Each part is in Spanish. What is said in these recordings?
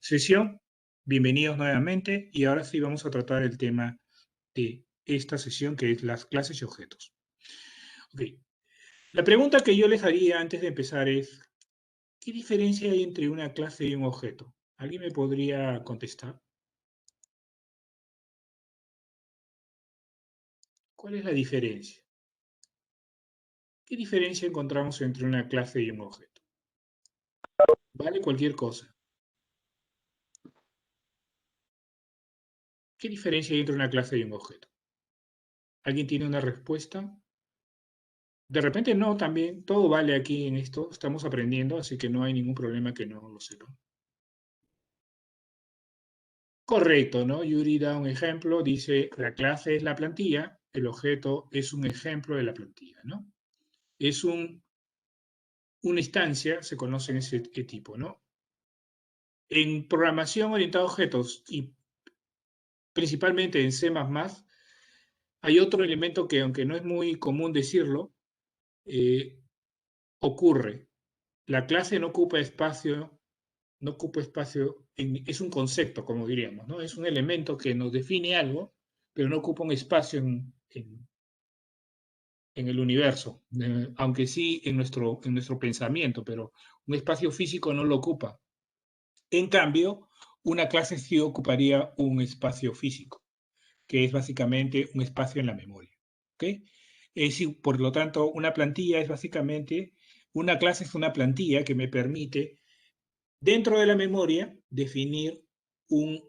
sesión. Bienvenidos nuevamente y ahora sí vamos a tratar el tema de esta sesión que es las clases y objetos. Ok. La pregunta que yo les haría antes de empezar es, ¿qué diferencia hay entre una clase y un objeto? ¿Alguien me podría contestar? ¿Cuál es la diferencia? ¿Qué diferencia encontramos entre una clase y un objeto? Vale cualquier cosa. ¿Qué diferencia hay entre una clase y un objeto? ¿Alguien tiene una respuesta? De repente no, también, todo vale aquí en esto, estamos aprendiendo, así que no hay ningún problema que no lo sepa. Correcto, ¿no? Yuri da un ejemplo, dice, la clase es la plantilla, el objeto es un ejemplo de la plantilla, ¿no? Es una instancia, se conoce en ese tipo, ¿no? En programación orientada a objetos y principalmente en C++, hay otro elemento que, aunque no es muy común decirlo, eh, ocurre. La clase no ocupa espacio, es un concepto, como diríamos, ¿no? Es un elemento que nos define algo, pero no ocupa un espacio en el universo, aunque sí en nuestro pensamiento, pero un espacio físico no lo ocupa. En cambio, una clase sí ocuparía un espacio físico, que es básicamente un espacio en la memoria. ¿Ok? Por lo tanto, una plantilla es básicamente, una clase es una plantilla que me permite, dentro de la memoria, definir un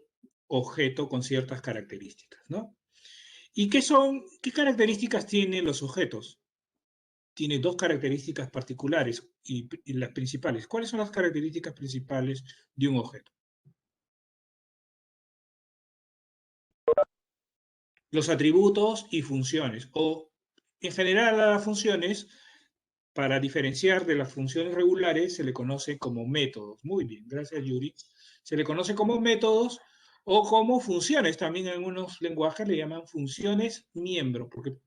objeto con ciertas características, ¿no? ¿Y qué características tienen los objetos? Tiene dos características particulares y las principales. ¿Cuáles son las características principales de un objeto? Los atributos y funciones, o en general a las funciones, para diferenciar de las funciones regulares, se le conoce como métodos. Muy bien, gracias Yuri. Se le conoce como métodos o como funciones. También en algunos lenguajes le llaman funciones miembro, porque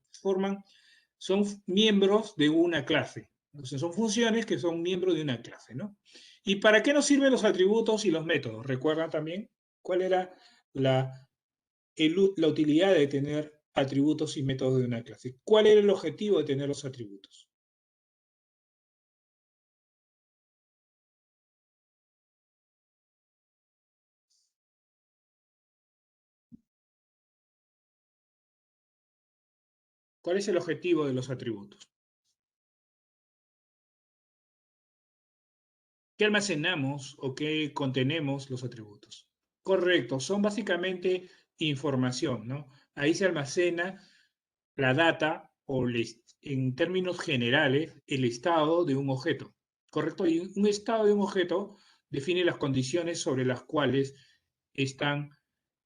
son miembros de una clase. Entonces son funciones que son miembros de una clase, ¿no? ¿Y para qué nos sirven los atributos y los métodos? ¿Recuerdan también cuál era la, la utilidad de tener atributos y métodos de una clase? ¿Cuál era el objetivo de tener los atributos? ¿Cuál es el objetivo de los atributos? ¿Qué almacenamos o qué contenemos los atributos? Correcto, son básicamente información, ¿no? Ahí se almacena la data o en términos generales el estado de un objeto, ¿correcto? Y un estado de un objeto define las condiciones sobre las cuales están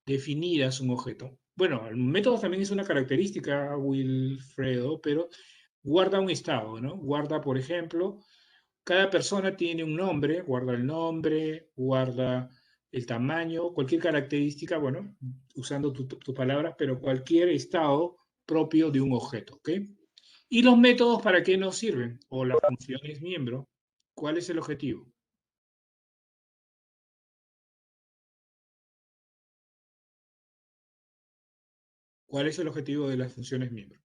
definidas un objeto. Bueno, el método también es una característica, Wilfredo, pero guarda un estado, ¿no? Guarda, por ejemplo, cada persona tiene un nombre, guarda el nombre, guarda el tamaño, cualquier característica, bueno, usando tus palabras, pero cualquier estado propio de un objeto, ¿ok? ¿Y los métodos para qué nos sirven? O las funciones miembro, ¿cuál es el objetivo? ¿Cuál es el objetivo de las funciones miembro?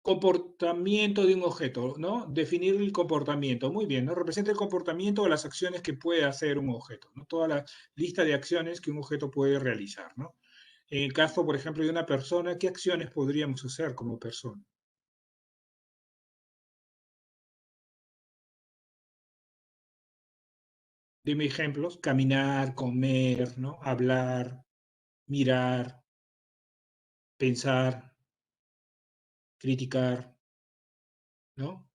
Comportamiento de un objeto, ¿no? Definir el comportamiento, muy bien, ¿no? Representa el comportamiento o las acciones que puede hacer un objeto, ¿no? Toda la lista de acciones que un objeto puede realizar, ¿no? En el caso, por ejemplo, de una persona, ¿qué acciones podríamos hacer como persona? Dime ejemplos, caminar, comer, ¿no? Hablar, mirar, pensar, criticar, ¿no?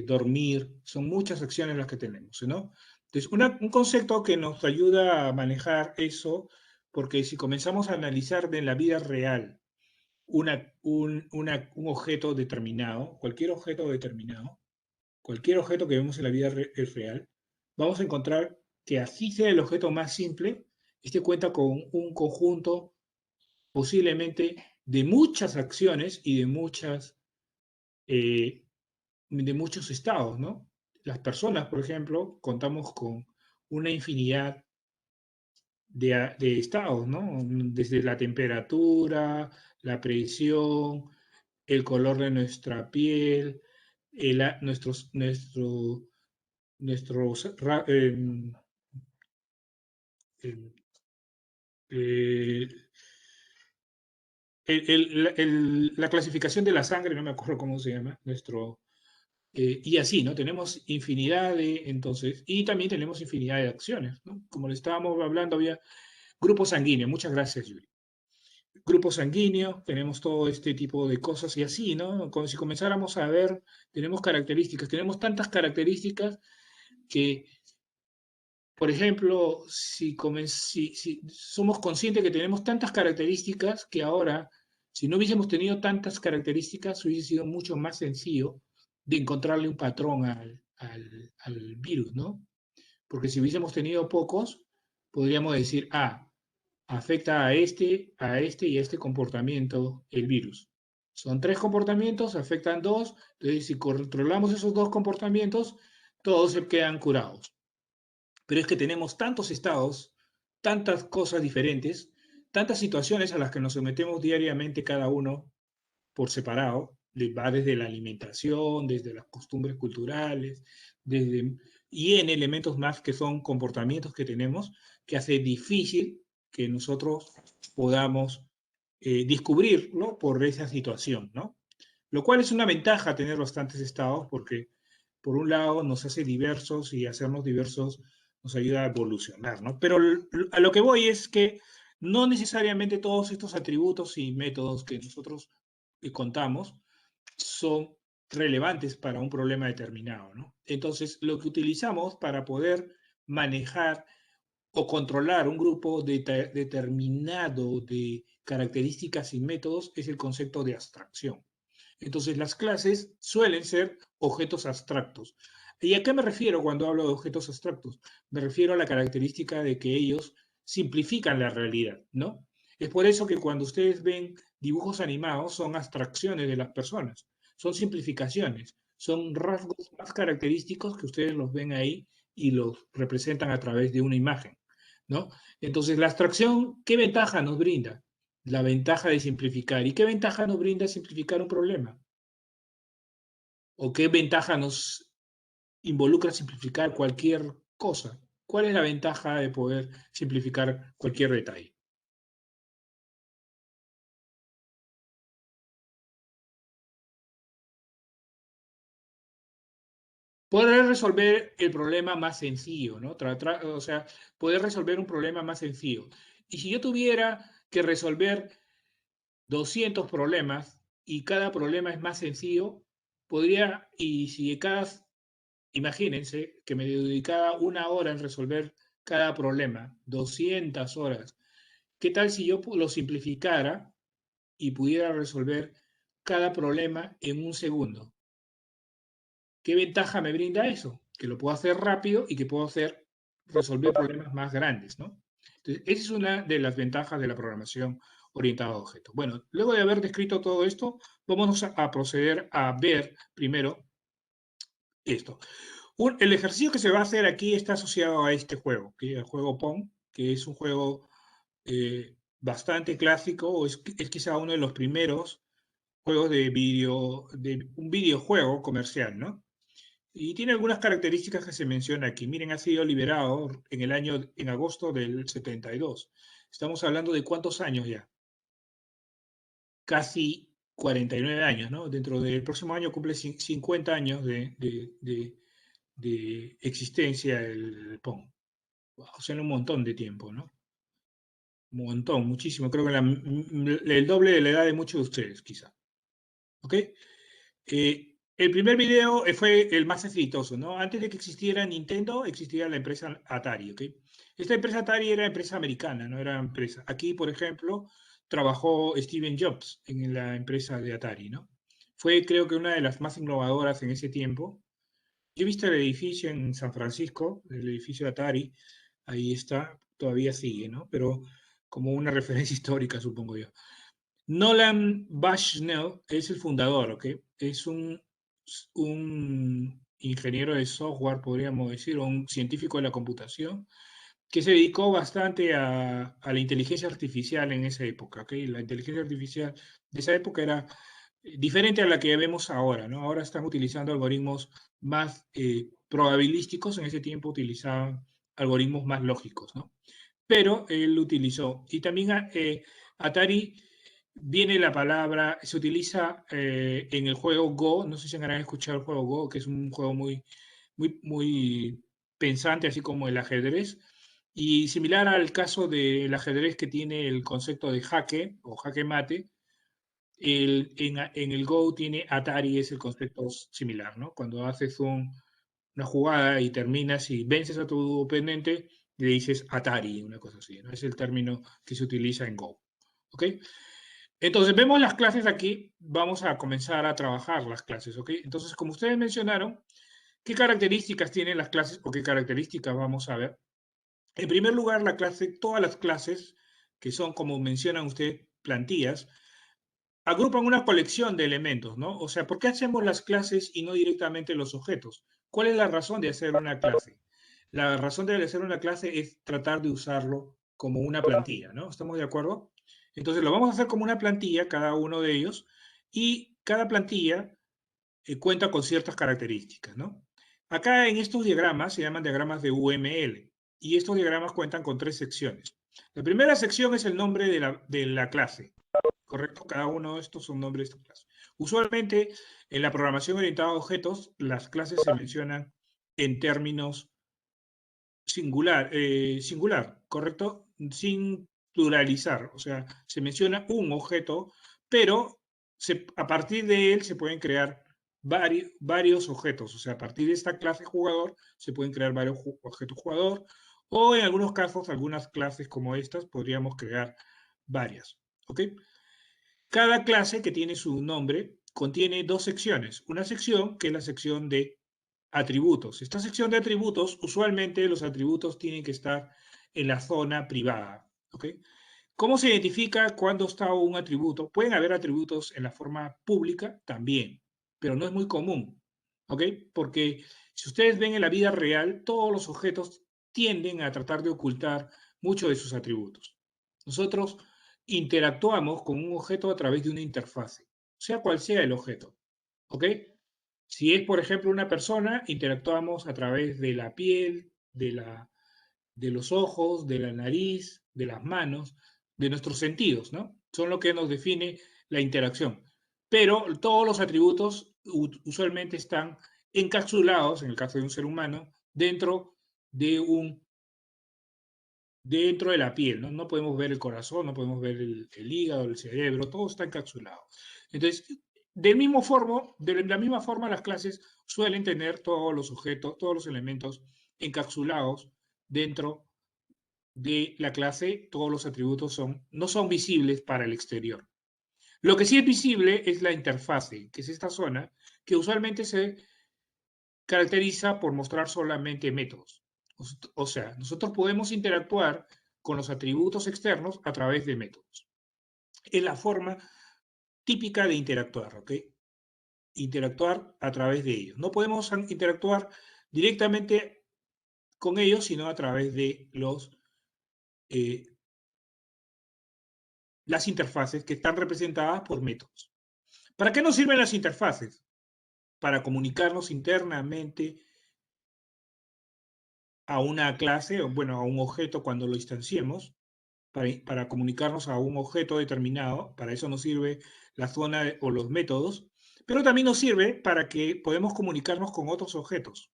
Dormir, son muchas acciones las que tenemos, ¿no? Entonces, un concepto que nos ayuda a manejar eso, porque si comenzamos a analizar de la vida real un objeto determinado, cualquier objeto que vemos en la vida es real, vamos a encontrar que así sea el objeto más simple, este cuenta con un conjunto posiblemente de muchas acciones y de muchas de muchos estados, ¿no? Las personas, por ejemplo, contamos con una infinidad de estados, ¿no? Desde la temperatura, la presión, el color de nuestra piel, nuestros em, eh, la clasificación de la sangre, no me acuerdo cómo se llama, y así, ¿no? Tenemos infinidad entonces, y también tenemos infinidad de acciones, ¿no? Como le estábamos hablando, había grupo sanguíneo, muchas gracias, Yuri. Grupo sanguíneo, tenemos todo este tipo de cosas y así, ¿no? Como si comenzáramos a ver, tenemos tantas características que, por ejemplo, si somos conscientes que tenemos tantas características que ahora, si no hubiésemos tenido tantas características, hubiese sido mucho más sencillo de encontrarle un patrón al virus, ¿no? Porque si hubiésemos tenido pocos, podríamos decir, afecta a este y a este comportamiento el virus. Son 3 comportamientos, afectan 2, entonces si controlamos esos 2 comportamientos, todos se quedan curados. Pero es que tenemos tantos estados, tantas cosas diferentes, tantas situaciones a las que nos sometemos diariamente cada uno por separado, va desde la alimentación, desde las costumbres culturales, y en elementos más que son comportamientos que tenemos, que hace difícil que nosotros podamos descubrirlo por esa situación, ¿no? Lo cual es una ventaja tener bastantes estados porque, por un lado, nos hace diversos y hacernos diversos nos ayuda a evolucionar, ¿no? Pero a lo que voy es que no necesariamente todos estos atributos y métodos que nosotros contamos son relevantes para un problema determinado, ¿no? Entonces, lo que utilizamos para poder manejar o controlar un grupo determinado de características y métodos es el concepto de abstracción. Entonces, las clases suelen ser objetos abstractos. ¿Y a qué me refiero cuando hablo de objetos abstractos? Me refiero a la característica de que ellos simplifican la realidad, ¿no? Es por eso que cuando ustedes ven dibujos animados son abstracciones de las personas, son simplificaciones, son rasgos más característicos que ustedes los ven ahí y los representan a través de una imagen, ¿no? Entonces, la abstracción, ¿qué ventaja nos brinda? La ventaja de simplificar. ¿Y qué ventaja nos brinda simplificar un problema? ¿O qué ventaja nos involucra simplificar cualquier cosa? ¿Cuál es la ventaja de poder simplificar cualquier detalle? Poder resolver el problema más sencillo, ¿no? O sea, poder resolver un problema más sencillo. Y si yo tuviera que resolver 200 problemas y cada problema es más sencillo, y si imagínense que me dedicaba una hora en resolver cada problema, 200 horas. ¿Qué tal si yo lo simplificara y pudiera resolver cada problema en un segundo? ¿Qué ventaja me brinda eso? Que lo puedo hacer rápido y que puedo resolver problemas más grandes, ¿no? Entonces, esa es una de las ventajas de la programación orientada a objetos. Bueno, luego de haber descrito todo esto, vamos a proceder a ver primero esto. El ejercicio que se va a hacer aquí está asociado a este juego, el juego Pong, que es un juego bastante clásico, es quizá uno de los primeros juegos de un videojuego comercial, ¿no? Y tiene algunas características que se menciona aquí. Miren, ha sido liberado en agosto del 72. Estamos hablando de cuántos años ya. Casi 49 años, ¿no? Dentro del próximo año cumple 50 años de existencia el Pong. O sea, un montón de tiempo, ¿no? Un montón, muchísimo. Creo que el doble de la edad de muchos de ustedes, quizá. ¿Ok? El primer video fue el más exitoso, ¿no? Antes de que existiera Nintendo, existía la empresa Atari, ¿ok? Esta empresa Atari era empresa americana, no era empresa. Aquí, por ejemplo, trabajó Steven Jobs en la empresa de Atari, ¿no? Fue, creo que, una de las más innovadoras en ese tiempo. Yo he visto el edificio en San Francisco, el edificio de Atari, ahí está, todavía sigue, ¿no? Pero como una referencia histórica, supongo yo. Nolan Bushnell es el fundador, ¿ok? Es un ingeniero de software, podríamos decir, o un científico de la computación, que se dedicó bastante a la inteligencia artificial en esa época, ¿ok? La inteligencia artificial de esa época era diferente a la que vemos ahora, ¿no? Ahora están utilizando algoritmos más probabilísticos, en ese tiempo utilizaban algoritmos más lógicos, ¿no? Pero él lo utilizó. Y también Atari viene la palabra, se utiliza en el juego Go, no sé si han escuchado el juego Go, que es un juego muy pensante, así como el ajedrez, y similar al caso del ajedrez que tiene el concepto de jaque o jaque mate, en el Go tiene Atari, es el concepto similar, ¿no? Cuando haces una jugada y terminas y vences a tu oponente, le dices Atari, una cosa así, ¿no? Es el término que se utiliza en Go, ¿ok? Entonces, vemos las clases aquí, vamos a comenzar a trabajar las clases, ¿ok? Entonces, como ustedes mencionaron, ¿qué características tienen las clases o qué características vamos a ver? En primer lugar, la clase, todas las clases, que son, como mencionan ustedes, plantillas, agrupan una colección de elementos, ¿no? O sea, ¿por qué hacemos las clases y no directamente los objetos? ¿Cuál es la razón de hacer una clase? La razón de hacer una clase es tratar de usarlo como una plantilla, ¿no? ¿Estamos de acuerdo? Entonces lo vamos a hacer como una plantilla, cada uno de ellos, y cada plantilla cuenta con ciertas características, ¿no? Acá en estos diagramas se llaman diagramas de UML, y estos diagramas cuentan con 3 secciones. La primera sección es el nombre de la clase, ¿correcto? Cada uno de estos son nombres de clase. Usualmente, en la programación orientada a objetos, las clases se mencionan en términos singular, ¿correcto? Sin pluralizar, o sea, se menciona un objeto, pero a partir de él se pueden crear varios objetos, o sea, a partir de esta clase jugador se pueden crear varios objetos jugador, o en algunos casos, algunas clases como estas, podríamos crear varias, ¿ok? Cada clase que tiene su nombre contiene 2 secciones. Una sección que es la sección de atributos. Esta sección de atributos, usualmente los atributos tienen que estar en la zona privada. ¿Ok? ¿Cómo se identifica cuándo está un atributo? Pueden haber atributos en la forma pública también, pero no es muy común. ¿Ok? Porque si ustedes ven en la vida real, todos los objetos tienden a tratar de ocultar muchos de sus atributos. Nosotros interactuamos con un objeto a través de una interfase, sea cual sea el objeto. ¿Ok? Si es, por ejemplo, una persona, interactuamos a través de la piel, de los ojos, de la nariz, de las manos, de nuestros sentidos, ¿no? Son lo que nos define la interacción. Pero todos los atributos usualmente están encapsulados, en el caso de un ser humano, de dentro de la piel, ¿no? No podemos ver el corazón, no podemos ver el hígado, el cerebro, todo está encapsulado. Entonces, de la misma forma, las clases suelen tener todos los objetos, todos los elementos encapsulados dentro de la clase, todos los atributos no son visibles para el exterior. Lo que sí es visible es la interfase, que es esta zona, que usualmente se caracteriza por mostrar solamente métodos. O sea, nosotros podemos interactuar con los atributos externos a través de métodos. Es la forma típica de interactuar, ¿ok? Interactuar a través de ellos. No podemos interactuar directamente con ellos, sino a través de eh, las interfaces que están representadas por métodos. ¿Para qué nos sirven las interfaces? Para comunicarnos internamente a una clase, o bueno, a un objeto cuando lo instanciemos, para comunicarnos a un objeto determinado, para eso nos sirve la zona o los métodos, pero también nos sirve para que podamos comunicarnos con otros objetos.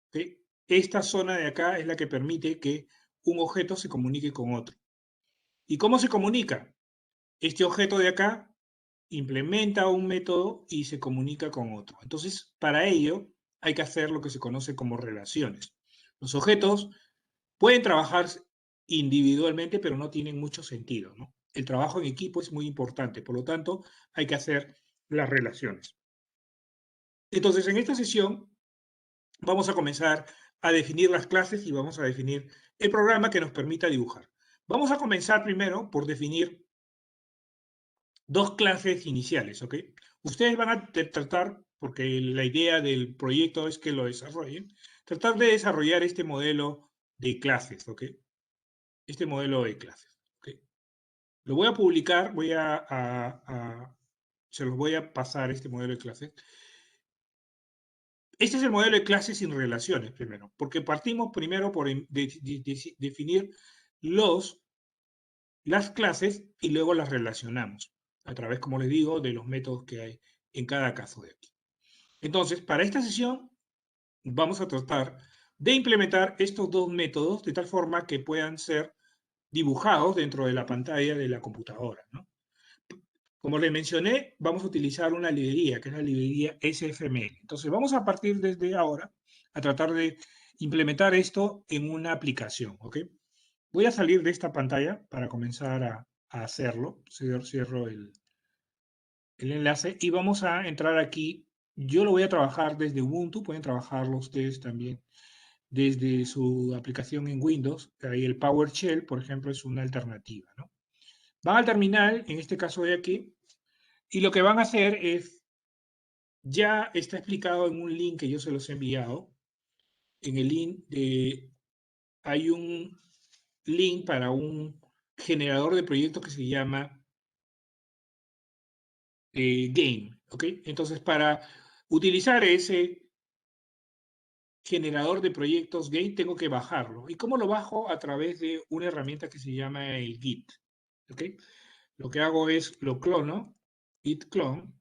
¿Okay? Esta zona de acá es la que permite que un objeto se comunique con otro. ¿Y cómo se comunica? Este objeto de acá implementa un método y se comunica con otro. Entonces, para ello hay que hacer lo que se conoce como relaciones. Los objetos pueden trabajar individualmente, pero no tienen mucho sentido, ¿no? El trabajo en equipo es muy importante, por lo tanto, hay que hacer las relaciones. Entonces, en esta sesión vamos a comenzar a definir las clases y vamos a definir el programa que nos permita dibujar. Vamos a comenzar primero por definir dos clases iniciales, ¿ok? Ustedes van a tratar, porque la idea del proyecto es que lo desarrollen, tratar de desarrollar este modelo de clases, ¿ok? Este modelo de clases, ¿ok? Lo voy a publicar, se los voy a pasar este modelo de clases. Este es el modelo de clases sin relaciones, primero, porque partimos primero por definir las clases y luego las relacionamos a través, como les digo, de los métodos que hay en cada caso de aquí. Entonces, para esta sesión vamos a tratar de implementar estos dos métodos de tal forma que puedan ser dibujados dentro de la pantalla de la computadora, ¿no? Como les mencioné, vamos a utilizar una librería, que es la librería SFML. Entonces, vamos a partir desde ahora a tratar de implementar esto en una aplicación, ¿ok? Voy a salir de esta pantalla para comenzar a hacerlo. Cierro el enlace y vamos a entrar aquí. Yo lo voy a trabajar desde Ubuntu, pueden trabajarlo ustedes también desde su aplicación en Windows. Ahí el PowerShell, por ejemplo, es una alternativa, ¿no? Van al terminal, en este caso de aquí, y lo que van a hacer es, ya está explicado en un link que yo se los he enviado. En el link hay un link para un generador de proyectos que se llama Game, ¿ok? Entonces, para utilizar ese generador de proyectos Game, tengo que bajarlo. ¿Y cómo lo bajo? A través de una herramienta que se llama el Git, ¿ok? Lo que hago es, lo clono, git clone,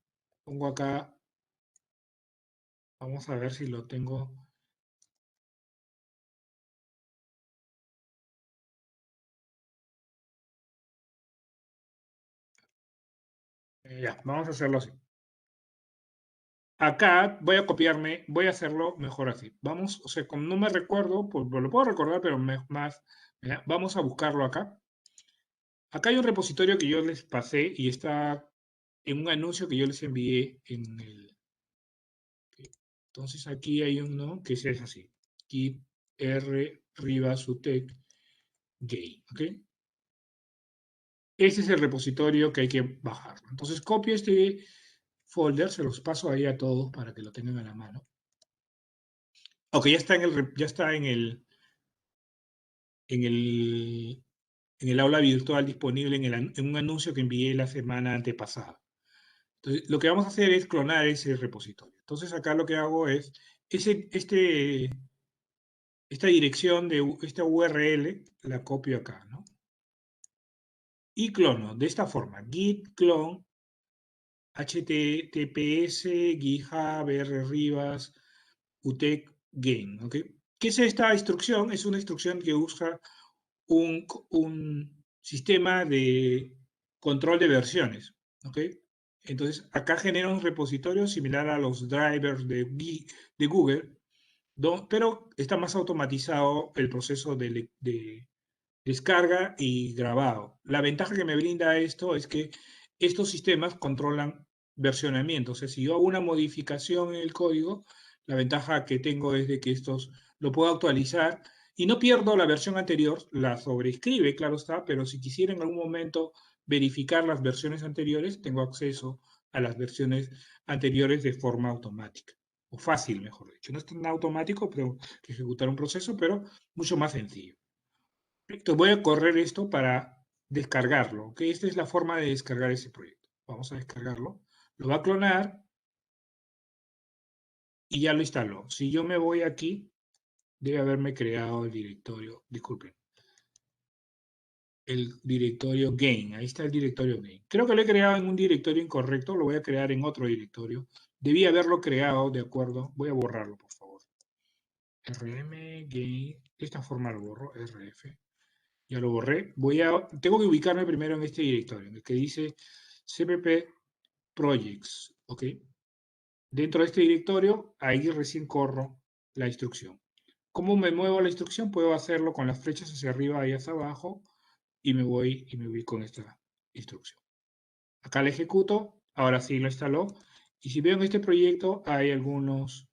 pongo acá, vamos a ver si lo tengo. Ya, vamos a hacerlo así. Acá voy a copiarme, voy a hacerlo mejor así. Vamos, o sea, como no me recuerdo, pues lo puedo recordar, pero más, mira, vamos a buscarlo acá. Acá hay un repositorio que yo les pasé y está en un anuncio que yo les envié en el... Entonces aquí hay uno que es así. Git R Rivas UTEC Gay, ¿ok? Ese es el repositorio que hay que bajar. Entonces copio este folder, se los paso ahí a todos para que lo tengan a la mano. Ok, ya está en el, en el aula virtual disponible en un anuncio que envié la semana antepasada. Entonces, lo que vamos a hacer es clonar ese repositorio. Entonces, acá lo que hago es, esta dirección esta URL la copio acá, ¿no? Y clono de esta forma, git clone https github rivas utec gain, ¿ok? ¿Qué es esta instrucción? Es una instrucción que usa un sistema de control de versiones, ¿ok? Entonces, acá genera un repositorio similar a los drivers de Google, pero está más automatizado el proceso de descarga y grabado. La ventaja que me brinda esto es que estos sistemas controlan versionamiento. O sea, si yo hago una modificación en el código, la ventaja que tengo es de que estos lo puedo actualizar y no pierdo la versión anterior, la sobreescribe, claro está, pero si quisiera en algún momento verificar las versiones anteriores, tengo acceso a las versiones anteriores de forma automática, o fácil, mejor dicho. No es tan automático, pero que ejecutar un proceso, pero mucho más sencillo. Perfecto, voy a correr esto para descargarlo, ¿ok? Esta es la forma de descargar ese proyecto. Vamos a descargarlo. Lo va a clonar y ya lo instaló. Si yo me voy aquí, debe haberme creado el directorio, disculpen, el directorio gain. Ahí está el directorio gain. Creo que lo he creado en un directorio incorrecto, lo voy a crear en otro directorio. Debí haberlo creado, de acuerdo. Voy a borrarlo, por favor. rm gain, de esta forma lo borro, rf. Ya lo borré. Tengo que ubicarme primero en este directorio, en el que dice cpp projects, ¿ok? Dentro de este directorio, ahí recién corro la instrucción. ¿Cómo me muevo la instrucción? Puedo hacerlo con las flechas hacia arriba y hacia abajo y me ubico en esta instrucción. Acá la ejecuto, ahora sí lo instaló. Y si veo en este proyecto hay algunos,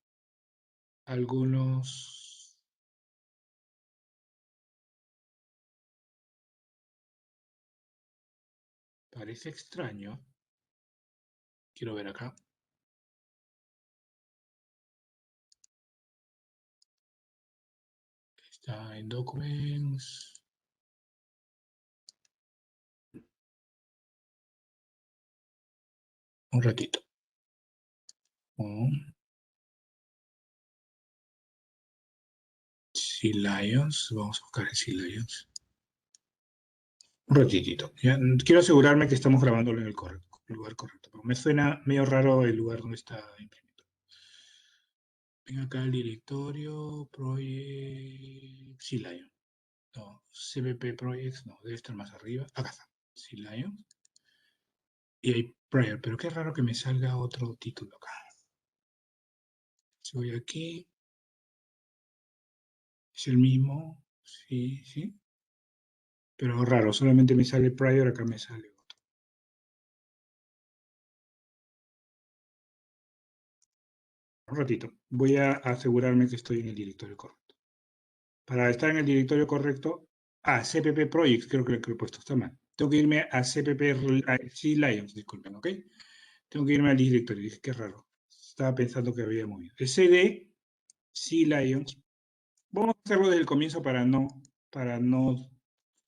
parece extraño. Quiero ver acá. Está en Documents. Un ratito. Sea Lions. Vamos a buscar el Sea Lions. Un ratitito. Ya, quiero asegurarme que estamos grabándolo en el lugar correcto. Pero me suena medio raro el lugar donde está imprimiendo. Ven acá el directorio, Project, Sea Lion. No, CBP Projects, no, debe estar más arriba. Acá está, Sea Lion. Y hay Prior, pero qué raro que me salga otro título acá. Si voy aquí, es el mismo, sí, sí. Pero raro, solamente me sale Prior, acá me sale otro. Un ratito, voy a asegurarme que estoy en el directorio correcto. Para estar en el directorio correcto, CPP Projects, creo que lo he puesto, está mal. Tengo que irme a CPP Sea Lions, disculpen, ¿ok? Tengo que irme al directorio, dije, qué raro. Estaba pensando que había movido. El CD, Sea Lions. Vamos a hacerlo desde el comienzo para no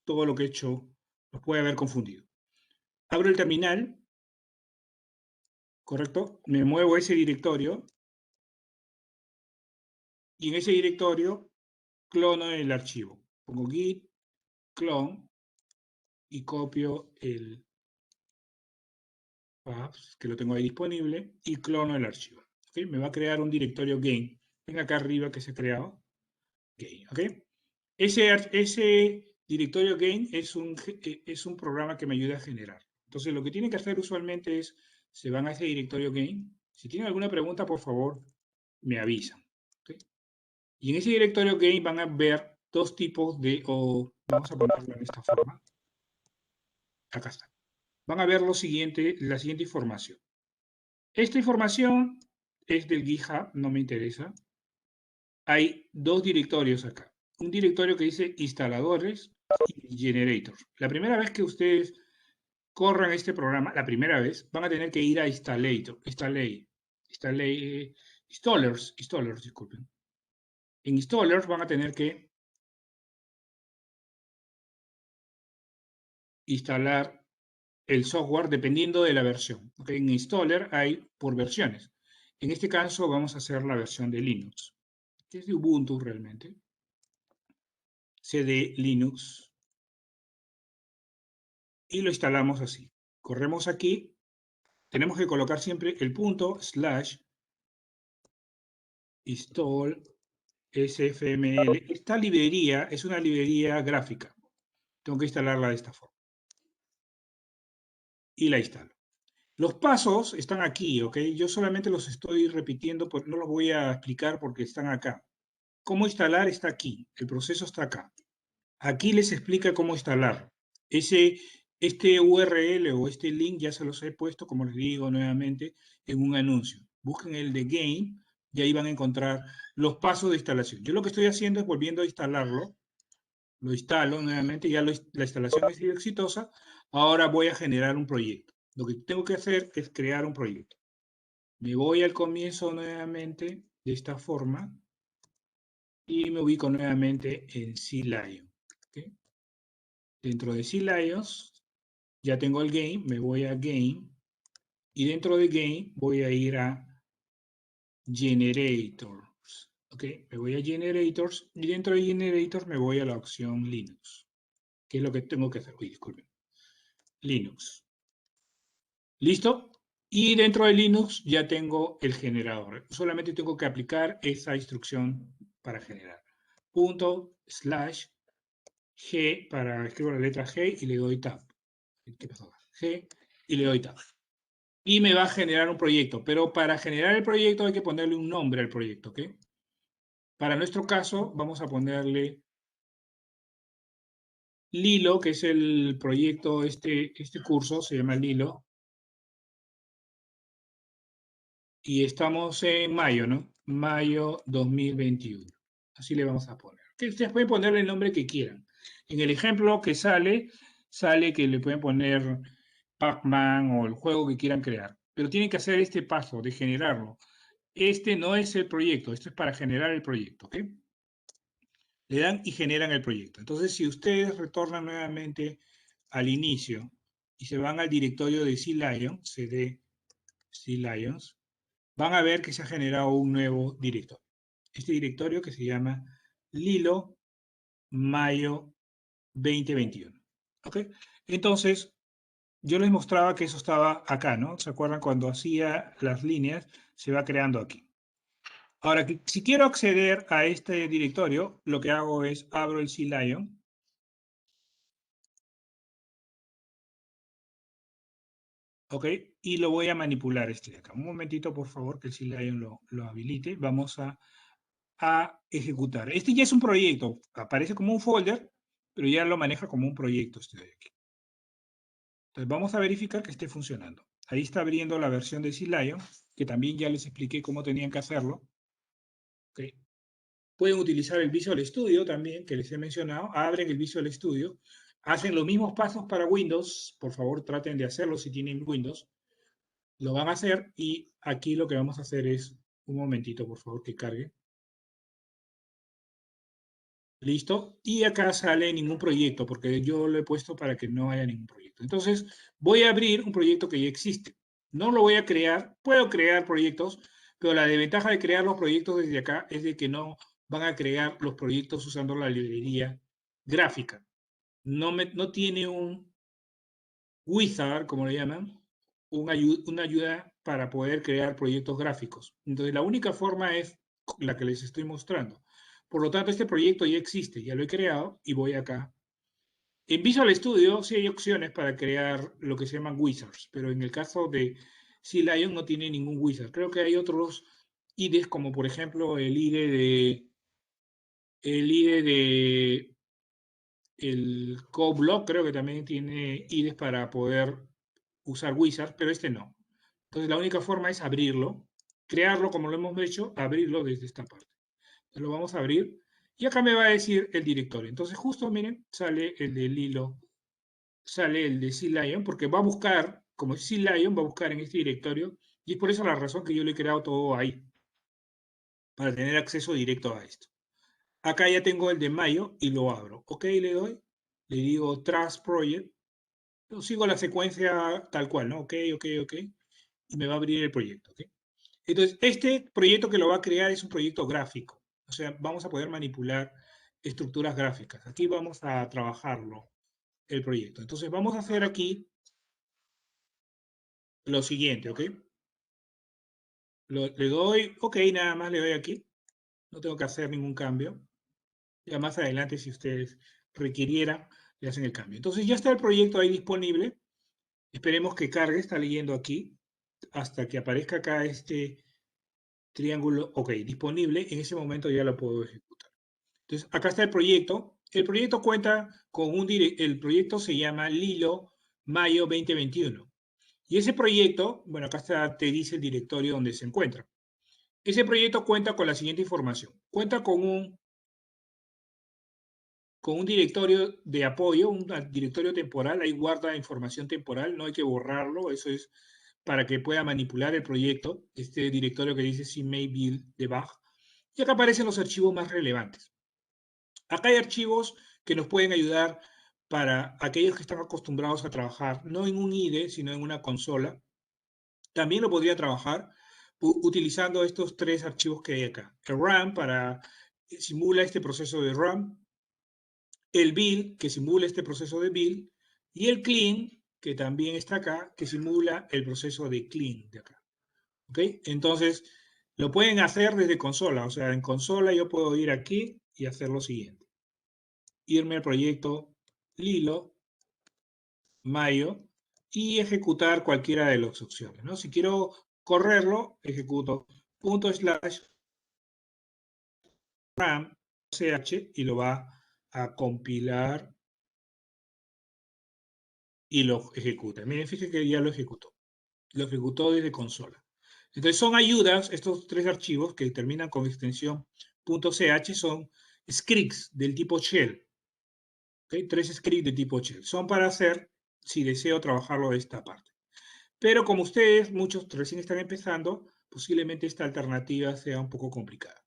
todo lo que he hecho los puede haber confundido. Abro el terminal, ¿correcto? Me muevo a ese directorio y en ese directorio clono el archivo. Pongo git clone y copio el path, que lo tengo ahí disponible, y clono el archivo. ¿Okay? Me va a crear un directorio game. Ven acá arriba que se ha creado. Game, ¿ok? Ese directorio game es un programa que me ayuda a generar. Entonces, lo que tienen que hacer usualmente es, se van a ese directorio game. Si tienen alguna pregunta, por favor, me avisan. ¿Okay? Y en ese directorio game van a ver dos tipos vamos a ponerlo en esta forma. Acá está. Van a ver la siguiente información. Esta información es del GitHub, no me interesa. Hay dos directorios acá. Un directorio que dice instaladores y generators. La primera vez que ustedes corran este programa, la primera vez, van a tener que ir a installers, disculpen. En installers van a tener que instalar el software dependiendo de la versión. ¿Okay? En installer hay por versiones. En este caso vamos a hacer la versión de Linux, que es de Ubuntu realmente. CD Linux. Y lo instalamos así. Corremos aquí. Tenemos que colocar siempre el punto / install sfml. Esta librería es una librería gráfica. Tengo que instalarla de esta forma. Y la instalo. Los pasos están aquí, ¿ok? Yo solamente los estoy repitiendo, porque no los voy a explicar porque están acá. Cómo instalar está aquí. El proceso está acá. Aquí les explica cómo instalar. Este URL o este link ya se los he puesto, como les digo nuevamente, en un anuncio. Busquen el de Game y ahí van a encontrar los pasos de instalación. Yo lo que estoy haciendo es volviendo a instalarlo. Lo instalo nuevamente, ya la instalación ha sido exitosa. Ahora voy a generar un proyecto. Lo que tengo que hacer es crear un proyecto. Me voy al comienzo nuevamente de esta forma y me ubico nuevamente en Sea Lion. ¿Okay? Dentro de Sea Lions ya tengo el game, me voy a game y dentro de game voy a ir a generators. ¿Ok? Me voy a generators y dentro de generators me voy a la opción Linux. ¿Qué es lo que tengo que hacer? Uy, disculpen. Linux. ¿Listo? Y dentro de Linux ya tengo el generador. Solamente tengo que aplicar esa instrucción para generar. /g para escribo la letra G y le doy tab. ¿Qué pasó? G y le doy tab. Y me va a generar un proyecto, pero para generar el proyecto hay que ponerle un nombre al proyecto, ¿ok? Para nuestro caso vamos a ponerle Lilo, que es el proyecto, este curso se llama Lilo. Y estamos en mayo, ¿no? Mayo 2021. Así le vamos a poner. Que ustedes pueden ponerle el nombre que quieran. En el ejemplo que sale que le pueden poner Pac-Man o el juego que quieran crear. pero tienen que hacer este paso de generarlo. Este no es el proyecto, esto es para generar el proyecto, ¿ok? Le dan y generan el proyecto. Entonces, si ustedes retornan nuevamente al inicio y se van al directorio de CLion, cd CLions, van a ver que se ha generado un nuevo directorio. Este directorio que se llama Lilo Mayo 2021. ¿Ok? Entonces, yo les mostraba que eso estaba acá, ¿no? ¿Se acuerdan cuando hacía las líneas? Se va creando aquí. Ahora, si quiero acceder a este directorio, lo que hago es abro el CLion. ¿Ok? Y lo voy a manipular este de acá. Un momentito, por favor, que el CLion lo habilite. Vamos a ejecutar. Este ya es un proyecto. Aparece como un folder, pero ya lo maneja como un proyecto este de aquí. Entonces vamos a verificar que esté funcionando. Ahí está abriendo la versión de CLion, que también ya les expliqué cómo tenían que hacerlo. ¿Okay? Pueden utilizar el Visual Studio también, que les he mencionado. Abren el Visual Studio. Hacen los mismos pasos para Windows. Por favor, traten de hacerlo si tienen Windows. Lo van a hacer y aquí lo que vamos a hacer es, un momentito, por favor, que cargue. Listo. Y acá sale ningún proyecto, porque yo lo he puesto para que no haya ningún proyecto. Entonces, voy a abrir un proyecto que ya existe. No lo voy a crear. Puedo crear proyectos, pero la desventaja de crear los proyectos desde acá es de que no van a crear los proyectos usando la librería gráfica. No tiene un wizard, como le llaman, una ayuda para poder crear proyectos gráficos. Entonces, la única forma es la que les estoy mostrando. Por lo tanto, este proyecto ya existe, ya lo he creado y voy acá. En Visual Studio sí hay opciones para crear lo que se llaman wizards, pero en el caso de CLion no tiene ningún wizard. Creo que hay otros IDEs, como por ejemplo el IDE de el CoBlock, creo que también tiene IDEs para poder usar wizards, pero este no. Entonces la única forma es abrirlo, crearlo como lo hemos hecho, abrirlo desde esta parte. Entonces, lo vamos a abrir y acá me va a decir el directorio. Entonces justo miren, sale el del hilo, sale el de CLion, porque va a buscar, como es CLion, va a buscar en este directorio y es por eso la razón que yo lo he creado todo ahí, para tener acceso directo a esto. Acá ya tengo el de mayo y lo abro. Ok, le doy, le digo Trust Project, yo sigo la secuencia tal cual, ¿no? Ok, ok, ok, y me va a abrir el proyecto. ¿Okay? Entonces, este proyecto que lo va a crear es un proyecto gráfico. O sea, vamos a poder manipular estructuras gráficas. Aquí vamos a trabajarlo, el proyecto. Entonces, vamos a hacer aquí lo siguiente, ¿ok? Le doy, ok, nada más le doy aquí. No tengo que hacer ningún cambio. Ya más adelante, si ustedes requirieran, le hacen el cambio. Entonces, ya está el proyecto ahí disponible. Esperemos que cargue, está leyendo aquí, hasta que aparezca acá este triángulo, ok, disponible. En ese momento ya lo puedo ejecutar. Entonces, acá está el proyecto. El proyecto cuenta con el proyecto se llama Lilo Mayo 2021. Y ese proyecto, bueno, acá está, te dice el directorio donde se encuentra. Ese proyecto cuenta con la siguiente información. Cuenta con un directorio de apoyo, un directorio temporal, ahí guarda información temporal, no hay que borrarlo, eso es para que pueda manipular el proyecto, este directorio que dice CMake Build Debug. Y acá aparecen los archivos más relevantes. Acá hay archivos que nos pueden ayudar para aquellos que están acostumbrados a trabajar no en un IDE, sino en una consola. También lo podría trabajar utilizando estos tres archivos que hay acá. El RAM para simula este proceso de RAM, el build que simula este proceso de build y el clean que también está acá que simula el proceso de clean de acá. ¿Ok? Entonces lo pueden hacer desde consola, o sea, en consola yo puedo ir aquí y hacer lo siguiente. Irme al proyecto Lilo, Mayo, y ejecutar cualquiera de las opciones, ¿no? Si quiero correrlo, ejecuto /RAM ch y lo va a compilar y lo ejecuta. Miren, fíjense que ya lo ejecutó. Lo ejecutó desde consola. Entonces son ayudas, estos tres archivos que terminan con extensión .ch son scripts del tipo shell. ¿Okay? Tres scripts de tipo shell. Son para hacer, si deseo trabajarlo de esta parte. Pero como ustedes, muchos recién están empezando, posiblemente esta alternativa sea un poco complicada.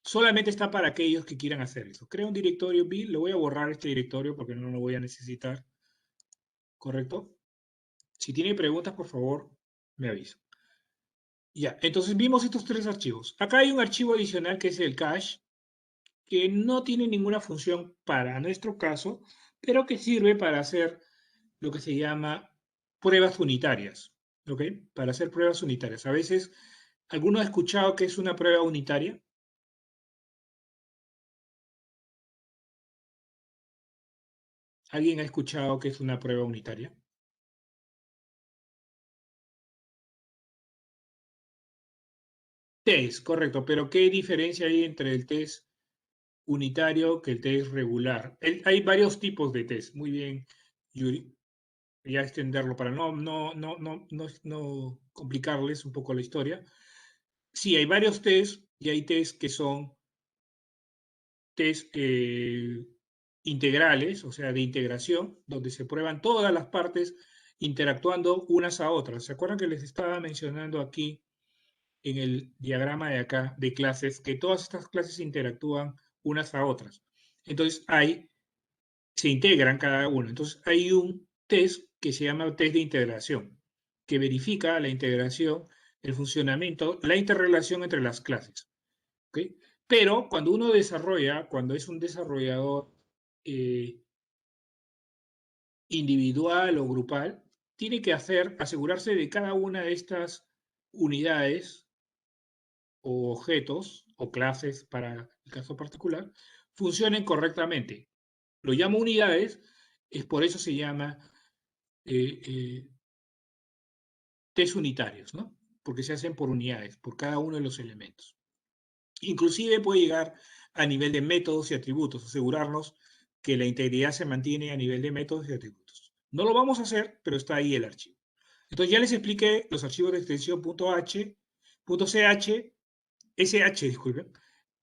Solamente está para aquellos que quieran hacer eso. Crea un directorio build, le voy a borrar este directorio porque no lo voy a necesitar. ¿Correcto? Si tiene preguntas, por favor, me avisa. Ya, entonces vimos estos tres archivos. Acá hay un archivo adicional que es el cache, que no tiene ninguna función para nuestro caso, pero que sirve para hacer lo que se llama pruebas unitarias. ¿Ok? Para hacer pruebas unitarias. A veces, ¿alguno ha escuchado qué es una prueba unitaria? ¿Alguien ha escuchado qué es una prueba unitaria? Test, correcto, pero ¿qué diferencia hay entre el test unitario que el test regular? Hay varios tipos de test. Muy bien, Yuri. Ya extenderlo para no complicarles un poco la historia. Sí, hay varios test y hay test que son test integrales, o sea, de integración, donde se prueban todas las partes interactuando unas a otras. ¿Se acuerdan que les estaba mencionando aquí en el diagrama de acá de clases que todas estas clases interactúan unas a otras? Entonces se integran cada uno. Entonces hay un test que se llama test de integración, que verifica la integración, el funcionamiento, la interrelación entre las clases. ¿Ok? Pero cuando uno desarrolla, cuando es un desarrollador eh, individual o grupal, tiene que asegurarse de cada una de estas unidades o objetos o clases para el caso particular, funcionen correctamente. Lo llamo unidades, es por eso se llama eh, eh, test unitarios, ¿no? Porque se hacen por unidades, por cada uno de los elementos. Inclusive puede llegar a nivel de métodos y atributos, asegurarnos que la integridad se mantiene a nivel de métodos y atributos. No lo vamos a hacer, pero está ahí el archivo. Entonces ya les expliqué los archivos de extensión .h, .ch, .sh, disculpen,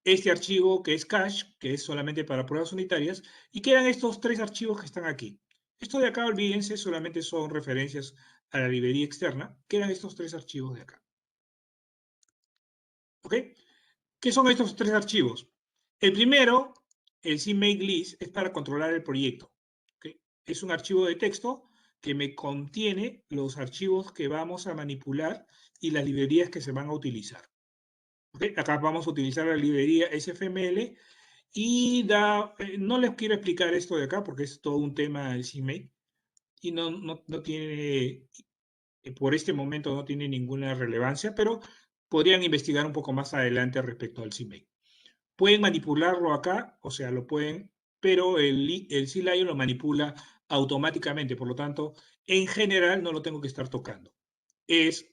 este archivo que es cache, que es solamente para pruebas unitarias, y quedan estos tres archivos que están aquí. Esto de acá, olvídense, solamente son referencias a la librería externa. Quedan estos tres archivos de acá. ¿Ok? ¿Qué son estos tres archivos? El primero, el CMakeList, es para controlar el proyecto. ¿Okay? Es un archivo de texto que me contiene los archivos que vamos a manipular y las librerías que se van a utilizar. ¿Okay? Acá vamos a utilizar la librería SFML y no les quiero explicar esto de acá porque es todo un tema del CMake y no tiene, por este momento no tiene ninguna relevancia, pero podrían investigar un poco más adelante respecto al CMake. Pueden manipularlo acá, o sea, lo pueden, pero el C-Lion lo manipula automáticamente, por lo tanto, en general no lo tengo que estar tocando. Es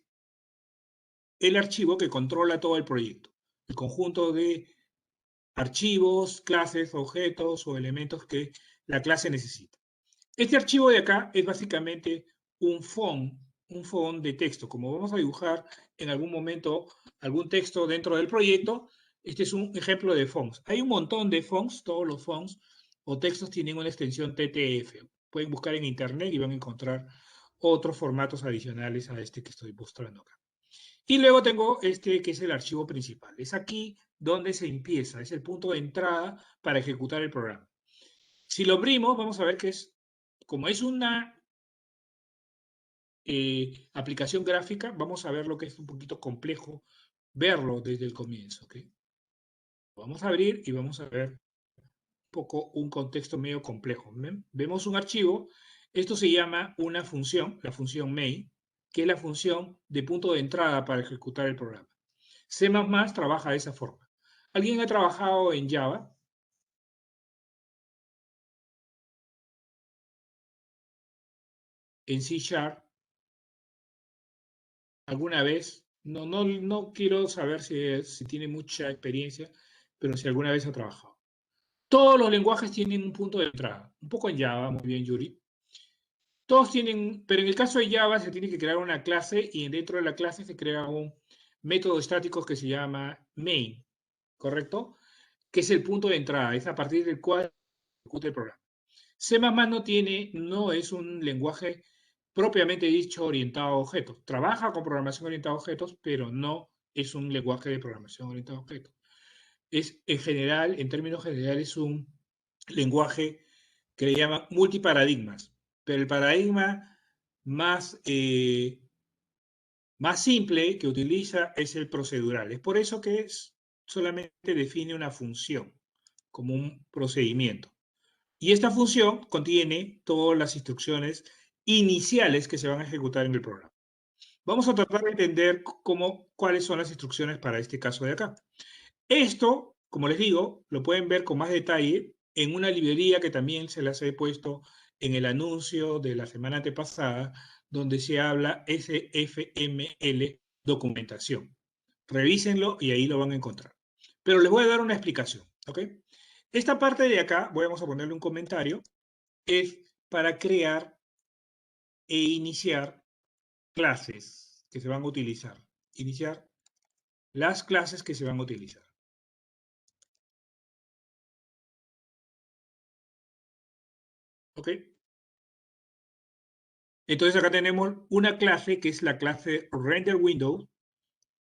el archivo que controla todo el proyecto, el conjunto de archivos, clases, objetos o elementos que la clase necesita. Este archivo de acá es básicamente un font de texto. Como vamos a dibujar en algún momento algún texto dentro del proyecto, este es un ejemplo de fonts. Hay un montón de fonts, todos los fonts o textos tienen una extensión TTF. Pueden buscar en internet y van a encontrar otros formatos adicionales a este que estoy mostrando acá. Y luego tengo este que es el archivo principal. Es aquí donde se empieza, es el punto de entrada para ejecutar el programa. Si lo abrimos, vamos a ver que como es una aplicación gráfica, vamos a ver lo que es un poquito complejo verlo desde el comienzo. ¿Okay? Vamos a abrir y vamos a ver un poco un contexto medio complejo. ¿Ven? Vemos un archivo, esto se llama una función, la función main, que es la función de punto de entrada para ejecutar el programa. C++ trabaja de esa forma. ¿Alguien ha trabajado en Java? ¿En C Sharp? ¿Alguna vez? No quiero saber si tiene mucha experiencia, pero si alguna vez ha trabajado. Todos los lenguajes tienen un punto de entrada. Un poco en Java, muy bien, Yuri. Todos tienen, pero en el caso de Java se tiene que crear una clase y dentro de la clase se crea un método estático que se llama main, ¿correcto? Que es el punto de entrada, es a partir del cual se ejecuta el programa. C++ no es un lenguaje propiamente dicho orientado a objetos. Trabaja con programación orientada a objetos, pero no es un lenguaje de programación orientada a objetos. Es, en general, en términos generales, un lenguaje que le llama multiparadigmas. Pero el paradigma más, más simple que utiliza es el procedural. Es por eso que solamente define una función como un procedimiento. Y esta función contiene todas las instrucciones iniciales que se van a ejecutar en el programa. Vamos a tratar de entender cuáles son las instrucciones para este caso de acá. Esto, como les digo, lo pueden ver con más detalle en una librería que también se las he puesto en el anuncio de la semana antepasada, donde se habla SFML documentación. Revísenlo y ahí lo van a encontrar. Pero les voy a dar una explicación, ¿ok? Esta parte de acá, vamos a ponerle un comentario, es para crear e iniciar clases que se van a utilizar. Iniciar las clases que se van a utilizar. ¿Ok? Entonces acá tenemos una clase que es la clase Render Window,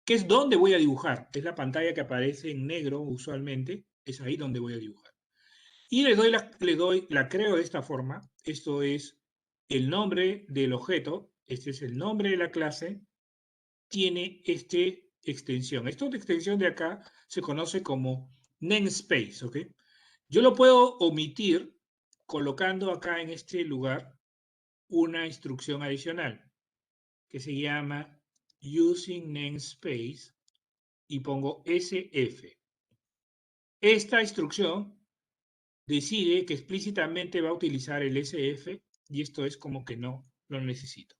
que es donde voy a dibujar. Es la pantalla que aparece en negro usualmente. Es ahí donde voy a dibujar. Y la creo de esta forma. Esto es el nombre del objeto. Este es el nombre de la clase. Tiene esta extensión. Esta extensión de acá se conoce como namespace, ¿ok? Yo lo puedo omitir colocando acá en este lugar una instrucción adicional que se llama using namespace y pongo SF. Esta instrucción decide que explícitamente va a utilizar el SF y esto es como que no lo necesito.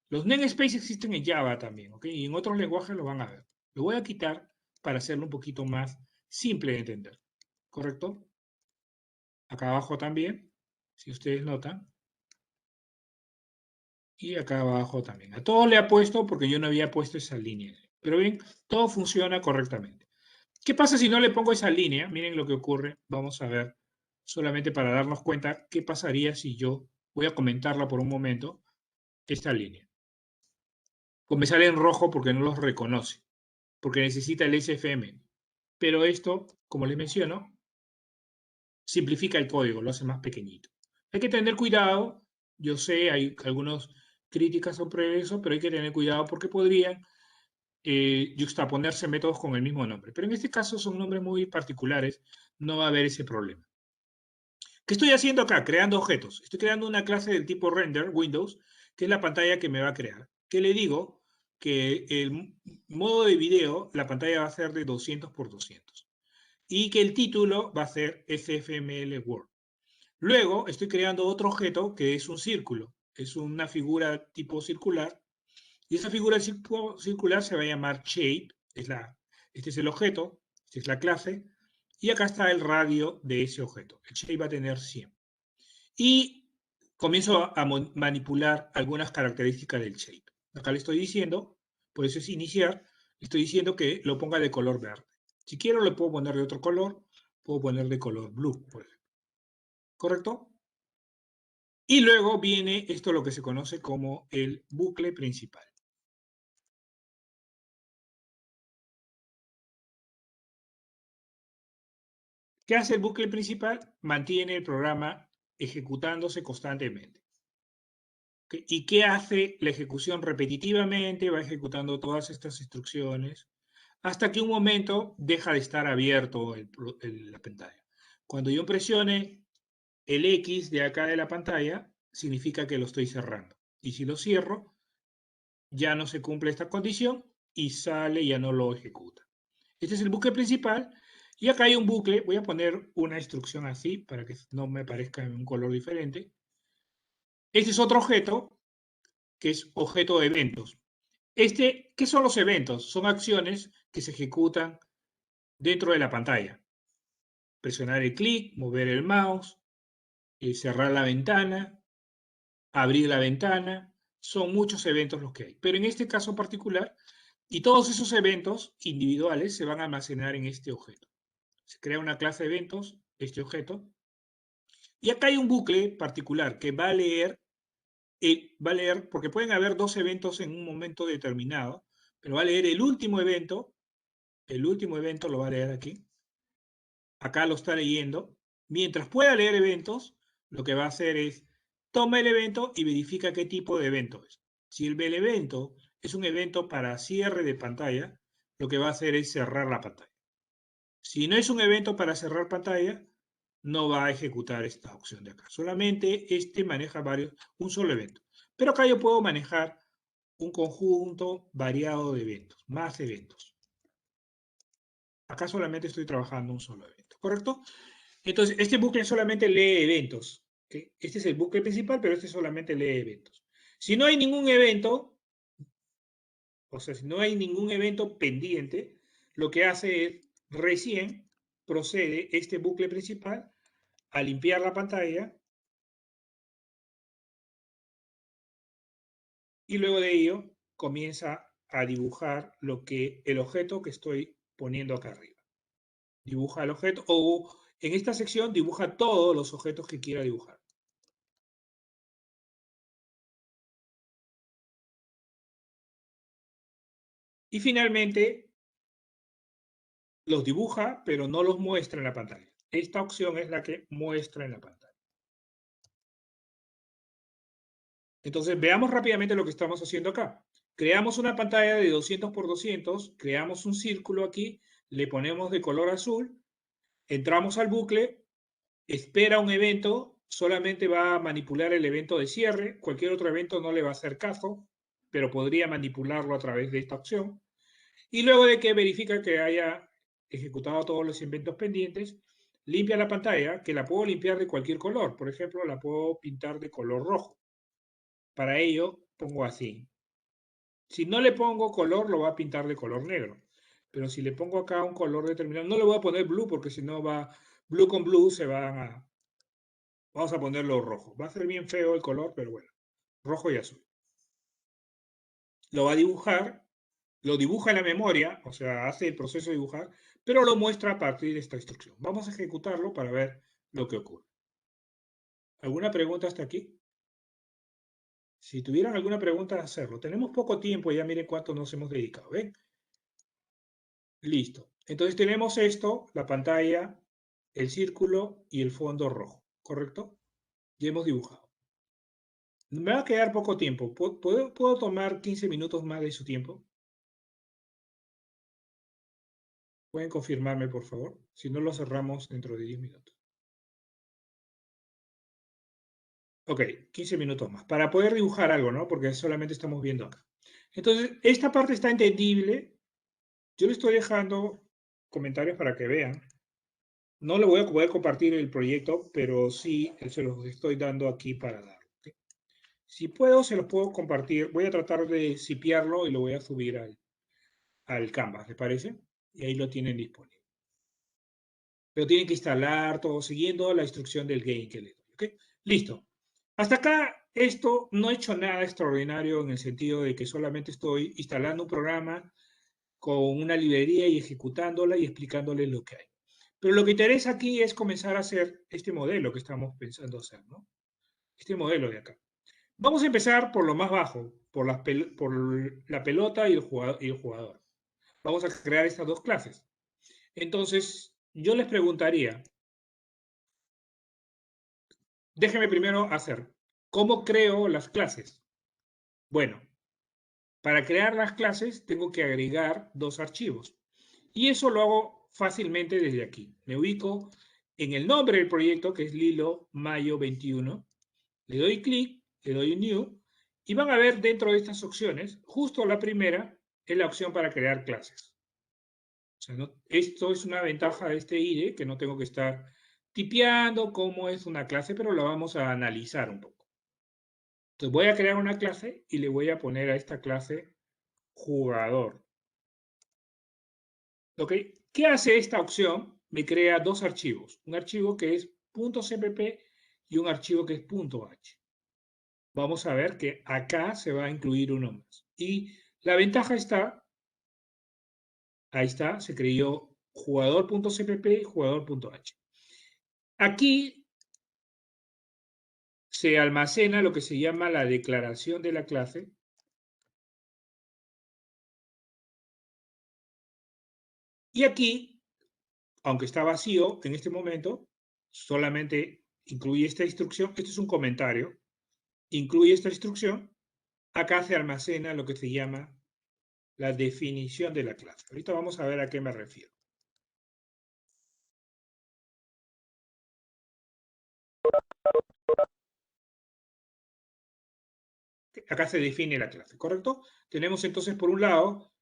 Los namespaces existen en Java también, ¿ok? Y en otros lenguajes lo van a ver. Lo voy a quitar para hacerlo un poquito más simple de entender, ¿correcto? Acá abajo también, si ustedes notan. Y acá abajo también. A todo le ha puesto porque yo no había puesto esa línea. Pero bien, todo funciona correctamente. ¿Qué pasa si no le pongo esa línea? Miren lo que ocurre. Vamos a ver, solamente para darnos cuenta qué pasaría si yo voy a comentarla por un momento, esta línea. Pues me sale en rojo porque no los reconoce, porque necesita el SFM. Pero esto, como les menciono, simplifica el código, lo hace más pequeñito. Hay que tener cuidado. Yo sé, hay algunas críticas sobre eso, pero hay que tener cuidado porque podrían yuxtaponerse métodos con el mismo nombre. Pero en este caso son nombres muy particulares, no va a haber ese problema. ¿Qué estoy haciendo acá? Creando objetos. Estoy creando una clase del tipo render, Windows, que es la pantalla que me va a crear. ¿Qué le digo? Que el modo de video, la pantalla va a ser de 200 por 200. Y que el título va a ser SFML Word. Luego estoy creando otro objeto que es un círculo. Es una figura tipo circular. Y esa figura circular se va a llamar shape. Este es el objeto, esta es la clase. Y acá está el radio de ese objeto. El shape va a tener 100. Y comienzo a manipular algunas características del shape. Acá le estoy diciendo, por eso es iniciar, le estoy diciendo que lo ponga de color verde. Si quiero, le puedo poner de otro color, puedo poner de color blue, por ejemplo. ¿Correcto? Y luego viene esto lo que se conoce como el bucle principal. ¿Qué hace el bucle principal? Mantiene el programa ejecutándose constantemente. ¿Y qué hace la ejecución repetitivamente? Va ejecutando todas estas instrucciones hasta que un momento deja de estar abierto la pantalla. Cuando yo presione el X de acá de la pantalla, significa que lo estoy cerrando. Y si lo cierro, ya no se cumple esta condición y sale y ya no lo ejecuta. Este es el bucle principal. Y acá hay un bucle. Voy a poner una instrucción así para que no me aparezca en un color diferente. Este es otro objeto que es objeto de eventos. ¿Qué son los eventos? Son acciones que se ejecutan dentro de la pantalla. Presionar el clic, mover el mouse, cerrar la ventana, abrir la ventana. Son muchos eventos los que hay. Pero en este caso particular, y todos esos eventos individuales se van a almacenar en este objeto. Se crea una clase de eventos, este objeto, y acá hay un bucle particular que va a leer va a leer, porque pueden haber dos eventos en un momento determinado, pero va a leer el último evento lo va a leer aquí. Acá lo está leyendo. Mientras pueda leer eventos, lo que va a hacer es toma el evento y verifica qué tipo de evento es. Si el evento es un evento para cierre de pantalla, lo que va a hacer es cerrar la pantalla. Si no es un evento para cerrar pantalla, no va a ejecutar esta opción de acá. Solamente este maneja un solo evento. Pero acá yo puedo manejar un conjunto variado de eventos, más eventos. Acá solamente estoy trabajando un solo evento, ¿correcto? Entonces, este bucle solamente lee eventos. ¿Okay? Este es el bucle principal, pero este solamente lee eventos. Si no hay ningún evento, o sea, si no hay ningún evento pendiente, lo que hace es recién procede este bucle principal a limpiar la pantalla y luego de ello comienza a dibujar el objeto que estoy poniendo acá arriba. Dibuja el objeto o en esta sección dibuja todos los objetos que quiera dibujar. Y finalmente los dibuja, pero no los muestra en la pantalla. Esta opción es la que muestra en la pantalla. Entonces, veamos rápidamente lo que estamos haciendo acá. Creamos una pantalla de 200 por 200, creamos un círculo aquí, le ponemos de color azul, entramos al bucle, espera un evento, solamente va a manipular el evento de cierre, cualquier otro evento no le va a hacer caso, pero podría manipularlo a través de esta opción. Y luego de que verifica que haya ejecutado todos los eventos pendientes, limpia la pantalla, que la puedo limpiar de cualquier color. Por ejemplo, la puedo pintar de color rojo. Para ello, pongo así. Si no le pongo color, lo va a pintar de color negro. Pero si le pongo acá un color determinado, no le voy a poner blue porque si no va, blue con blue se van a... Vamos a ponerlo rojo. Va a ser bien feo el color, pero bueno. Rojo y azul. Lo va a dibujar, lo dibuja en la memoria, o sea, hace el proceso de dibujar, pero lo muestra a partir de esta instrucción. Vamos a ejecutarlo para ver lo que ocurre. ¿Alguna pregunta hasta aquí? Si tuvieran alguna pregunta, hacerlo. Tenemos poco tiempo, ya miren cuánto nos hemos dedicado. ¿Ven? Listo. Entonces tenemos esto, la pantalla, el círculo y el fondo rojo, ¿correcto? Ya hemos dibujado. Me va a quedar poco tiempo. ¿Puedo tomar 15 minutos más de su tiempo? ¿Pueden confirmarme, por favor? Si no, lo cerramos dentro de 10 minutos. Ok, 15 minutos más. Para poder dibujar algo, ¿no? Porque solamente estamos viendo acá. Entonces, esta parte está entendible. Yo le estoy dejando comentarios para que vean. No le voy a poder compartir el proyecto, pero sí se los estoy dando aquí para dar. ¿Okay? Si puedo, se los puedo compartir. Voy a tratar de cipiarlo y lo voy a subir al Canvas, ¿les parece? Y ahí lo tienen disponible. Pero tienen que instalar todo siguiendo la instrucción del game que le doy. ¿Ok? Listo. Hasta acá, esto no he hecho nada extraordinario en el sentido de que solamente estoy instalando un programa con una librería y ejecutándola y explicándole lo que hay. Pero lo que interesa aquí es comenzar a hacer este modelo que estamos pensando hacer, ¿no? Este modelo de acá. Vamos a empezar por lo más bajo, por la pelota y el jugador. Vamos a crear estas dos clases. Entonces, yo les preguntaría, déjenme primero hacer, ¿cómo creo las clases? Bueno, para crear las clases tengo que agregar dos archivos. Y eso lo hago fácilmente desde aquí. Me ubico en el nombre del proyecto, que es Lilo Mayo 21. Le doy clic, le doy New, y van a ver dentro de estas opciones, justo la primera es la opción para crear clases. O sea, esto es una ventaja de este IDE, que no tengo que estar tipeando cómo es una clase, pero lo vamos a analizar un poco. Entonces voy a crear una clase y le voy a poner a esta clase jugador. ¿Ok? ¿Qué hace esta opción? Me crea dos archivos. Un archivo que es .cpp y un archivo que es .h. Vamos a ver que acá se va a incluir uno más. Y la ventaja está, ahí está, se creó jugador.cpp y jugador.h. Aquí se almacena lo que se llama la declaración de la clase. Y aquí, aunque está vacío en este momento, solamente incluye esta instrucción. Esto es un comentario. Incluye esta instrucción. Acá se almacena lo que se llama la definición de la clase. Ahorita vamos a ver a qué me refiero. Acá se define la clase, ¿correcto? Tenemos entonces, por un lado,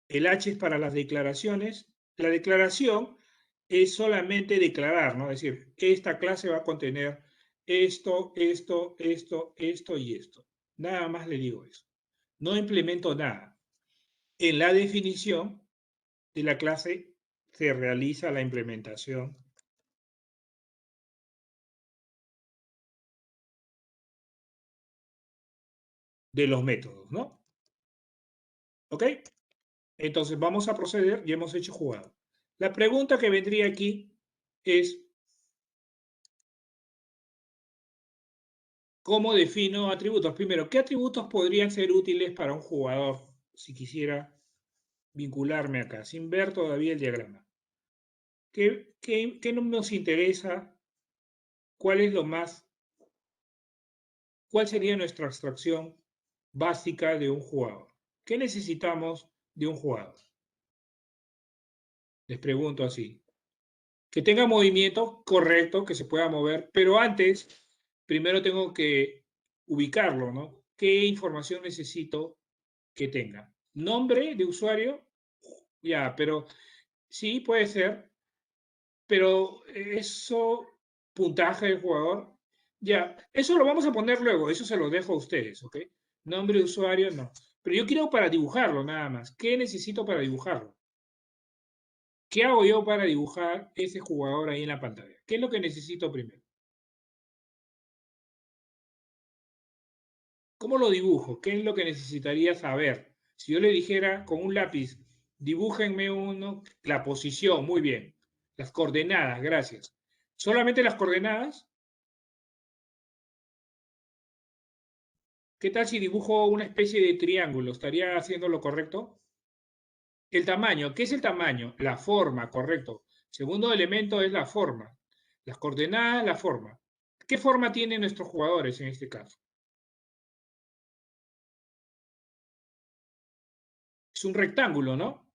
el H es para las declaraciones. La declaración es solamente declarar, ¿no? Es decir, esta clase va a contener esto, esto, esto, esto y esto. Nada más le digo eso. No implemento nada. En la definición de la clase se realiza la implementación de los métodos, ¿no? ¿Ok? Entonces vamos a proceder, ya hemos hecho jugado. La pregunta que vendría aquí es, ¿cómo defino atributos? Primero, ¿qué atributos podrían ser útiles para un jugador si quisiera vincularme acá, sin ver todavía el diagrama? ¿Qué no nos interesa? ¿Cuál es lo más, cuál sería nuestra abstracción básica de un jugador? ¿Qué necesitamos de un jugador? Les pregunto así. Que tenga movimiento correcto, que se pueda mover, pero antes, primero tengo que ubicarlo, ¿no? ¿Qué información necesito que tenga? ¿Nombre de usuario? Ya, pero sí, puede ser, pero eso, puntaje del jugador, ya, eso lo vamos a poner luego, eso se lo dejo a ustedes, ¿ok? Nombre de usuario, no. Pero yo quiero para dibujarlo nada más. ¿Qué necesito para dibujarlo? ¿Qué hago yo para dibujar ese jugador ahí en la pantalla? ¿Qué es lo que necesito primero? ¿Cómo lo dibujo? ¿Qué es lo que necesitaría saber? Si yo le dijera con un lápiz, dibújenme uno, la posición, muy bien. Las coordenadas, gracias. ¿Solamente las coordenadas? ¿Qué tal si dibujo una especie de triángulo? ¿Estaría haciendo lo correcto? El tamaño, ¿qué es el tamaño? La forma, correcto. Segundo elemento es la forma. Las coordenadas, la forma. ¿Qué forma tienen nuestros jugadores en este caso? Es un rectángulo, ¿no?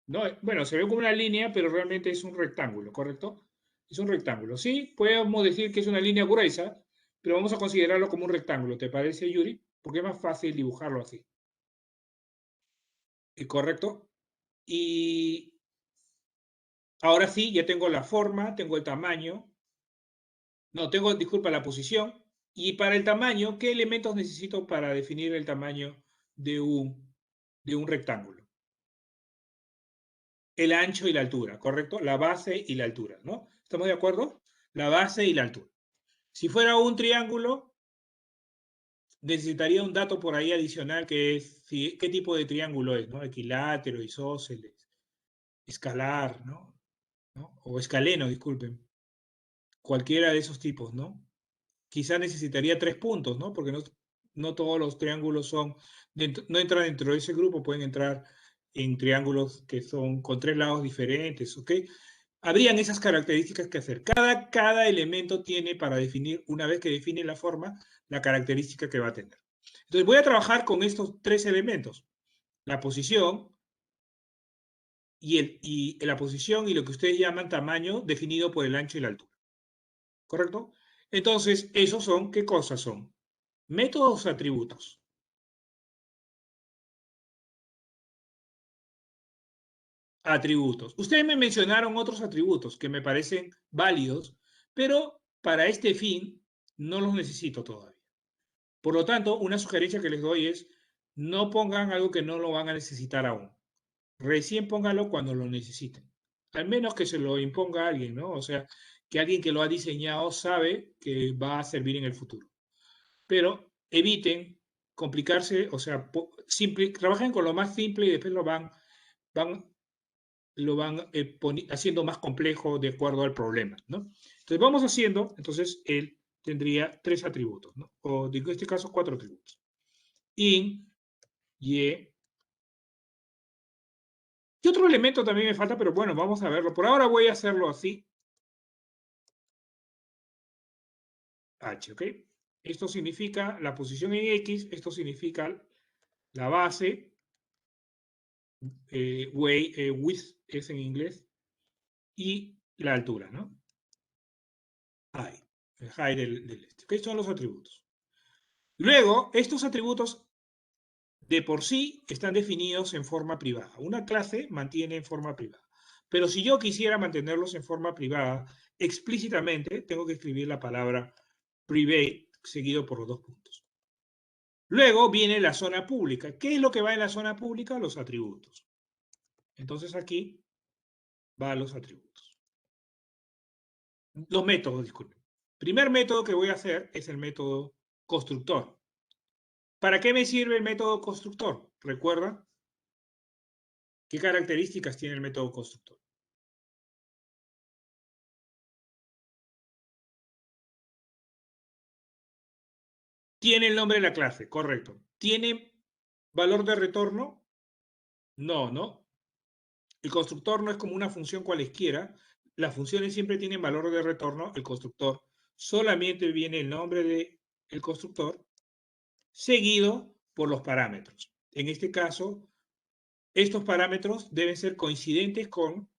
No, bueno, se ve como una línea, pero realmente es un rectángulo, ¿correcto? Es un rectángulo. Sí, podemos decir que es una línea gruesa, pero vamos a considerarlo como un rectángulo. ¿Te parece, Yuri? Porque es más fácil dibujarlo así. ¿Correcto? Y ahora sí, ya tengo la forma, tengo el tamaño. No, tengo, disculpa, la posición. Y para el tamaño, ¿qué elementos necesito para definir el tamaño de un rectángulo? El ancho y la altura, ¿correcto? La base y la altura, ¿no? ¿Estamos de acuerdo? La base y la altura. Si fuera un triángulo, necesitaría un dato por ahí adicional que es qué tipo de triángulo es, ¿no? Equilátero, isósceles, escalar, ¿no? ¿No? O escaleno, disculpen. Cualquiera de esos tipos, ¿no? Quizá necesitaría 3 puntos, ¿no? Porque no todos los triángulos son, no entran dentro de ese grupo, pueden entrar en triángulos que son con 3 lados diferentes, ¿ok? Habrían esas características que hacer. Cada elemento tiene para definir, una vez que define la forma, la característica que va a tener. Entonces voy a trabajar con estos 3 elementos. La posición y la posición y lo que ustedes llaman tamaño definido por el ancho y la altura. ¿Correcto? Entonces, esos son, ¿qué cosas son? Métodos o atributos. Atributos. Ustedes me mencionaron otros atributos que me parecen válidos, pero para este fin no los necesito todavía. Por lo tanto, una sugerencia que les doy es no pongan algo que no lo van a necesitar aún. Recién póngalo cuando lo necesiten. Al menos que se lo imponga alguien, ¿no? O sea, que alguien que lo ha diseñado sabe que va a servir en el futuro. Pero eviten complicarse, o sea, trabajen con lo más simple y después van haciendo más complejo de acuerdo al problema, ¿no? Entonces vamos haciendo, entonces, tendría 3 atributos, ¿no? O en este caso 4 atributos. Int, y. Y otro elemento también me falta, pero bueno, vamos a verlo. Por ahora voy a hacerlo así. H, ¿ok? Esto significa la posición en X, esto significa la base, width es en inglés, y la altura, ¿no? High, el high del este. ¿Qué son los atributos? Luego, estos atributos de por sí están definidos en forma privada. Una clase mantiene en forma privada. Pero si yo quisiera mantenerlos en forma privada, explícitamente tengo que escribir la palabra private seguido por los 2 puntos. Luego viene la zona pública. ¿Qué es lo que va en la zona pública? Los atributos. Entonces aquí va a los atributos. Los métodos, disculpen. Primer método que voy a hacer es el método constructor. ¿Para qué me sirve el método constructor? ¿Recuerda? ¿Qué características tiene el método constructor? Tiene el nombre de la clase, correcto. ¿Tiene valor de retorno? No, ¿no? El constructor no es como una función cualesquiera. Las funciones siempre tienen valor de retorno. El constructor solamente viene el nombre del constructor seguido por los parámetros. En este caso, estos parámetros deben ser coincidentes con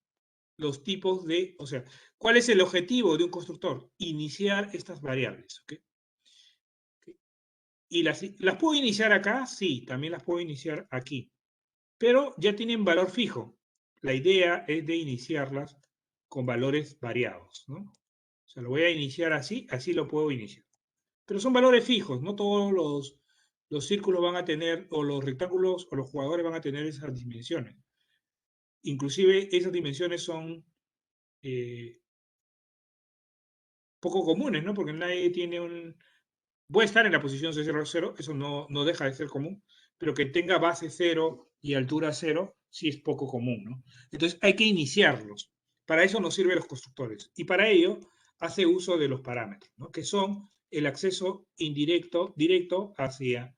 los tipos de, o sea, ¿cuál es el objetivo de un constructor? Iniciar estas variables, ¿ok? ¿Y las puedo iniciar acá? Sí, también las puedo iniciar aquí, pero ya tienen valor fijo. La idea es de iniciarlas con valores variados, ¿no? O sea, lo voy a iniciar así, así lo puedo iniciar. Pero son valores fijos, no todos los círculos van a tener, o los rectángulos, o los jugadores van a tener esas dimensiones. Inclusive esas dimensiones son poco comunes, ¿no? Porque nadie tiene un... Puede estar en la posición 0, eso no deja de ser común, pero que tenga base 0 y altura 0 sí es poco común, ¿no? Entonces hay que iniciarlos. Para eso nos sirven los constructores. Y para ello hace uso de los parámetros, ¿no? Que son el acceso indirecto, directo hacia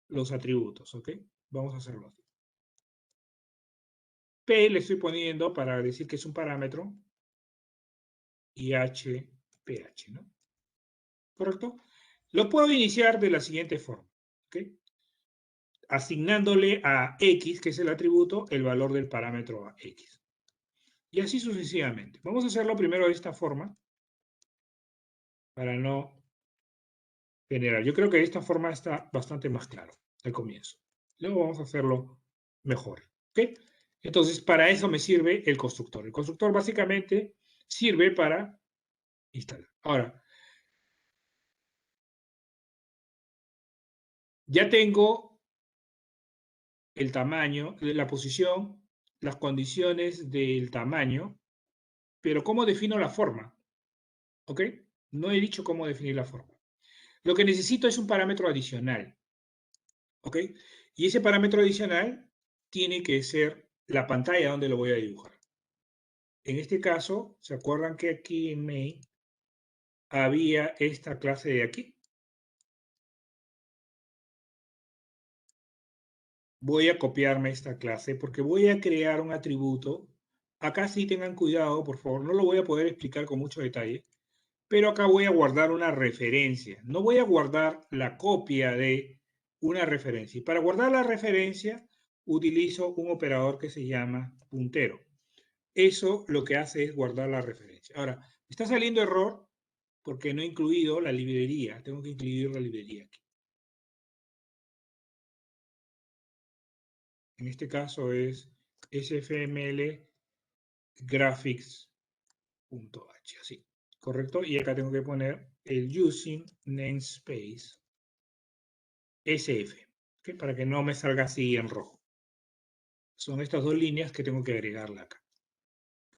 los atributos, ¿ok? Vamos a hacerlo así. P le estoy poniendo para decir que es un parámetro y H, PH, ¿no? ¿Correcto? Lo puedo iniciar de la siguiente forma, ¿ok? Asignándole a X, que es el atributo, el valor del parámetro a X. Y así sucesivamente. Vamos a hacerlo primero de esta forma, para no generar. Yo creo que de esta forma está bastante más claro al comienzo. Luego vamos a hacerlo mejor, ¿ok? Entonces, para eso me sirve el constructor. El constructor básicamente sirve para instalar. Ahora, ya tengo el tamaño, la posición, las condiciones del tamaño, pero ¿cómo defino la forma? ¿Ok? No he dicho cómo definir la forma. Lo que necesito es un parámetro adicional. ¿Ok? Y ese parámetro adicional tiene que ser la pantalla donde lo voy a dibujar. En este caso, ¿se acuerdan que aquí en main había esta clase de aquí? Voy a copiarme esta clase porque voy a crear un atributo. Acá sí tengan cuidado, por favor, no lo voy a poder explicar con mucho detalle, pero acá voy a guardar una referencia. No voy a guardar la copia de una referencia. Y para guardar la referencia, utilizo un operador que se llama puntero. Eso lo que hace es guardar la referencia. Ahora, me está saliendo error porque no he incluido la librería. Tengo que incluir la librería aquí. En este caso es sfml graphics.h, así, ¿correcto? Y acá tengo que poner el using namespace sf, ¿okay? Para que no me salga así en rojo. Son estas dos líneas que tengo que agregarla acá.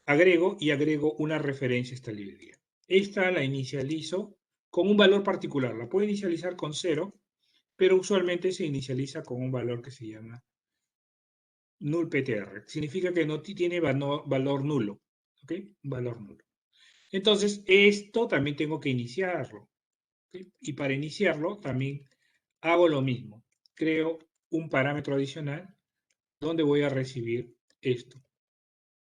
Agrego y agrego una referencia a esta librería. Esta la inicializo con un valor particular. La puedo inicializar con 0, pero usualmente se inicializa con un valor que se llama nullptr. Significa que no tiene valor nulo. ¿Ok? Valor nulo. Entonces, esto también tengo que iniciarlo. ¿Ok? Y para iniciarlo también hago lo mismo. Creo un parámetro adicional donde voy a recibir esto.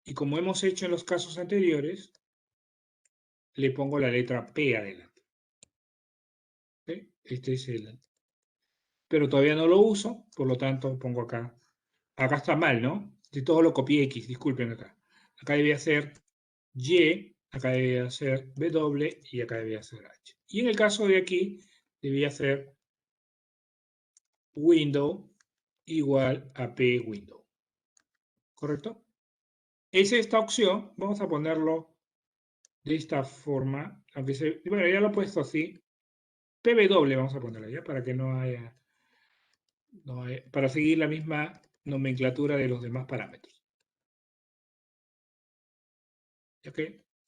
Y como hemos hecho en los casos anteriores, le pongo la letra P adelante. ¿Ok? Este es el... Pero todavía no lo uso, por lo tanto pongo acá. Acá está mal, ¿no? De todo lo copié X, disculpen acá. Acá debía ser Y, acá debía ser W y acá debía ser H. Y en el caso de aquí, debía ser window igual a P window. ¿Correcto? Es esta opción, vamos a ponerlo de esta forma, aunque se, bueno, ya lo he puesto así, PW vamos a ponerlo ya, para que para seguir la misma nomenclatura de los demás parámetros. ¿Ok?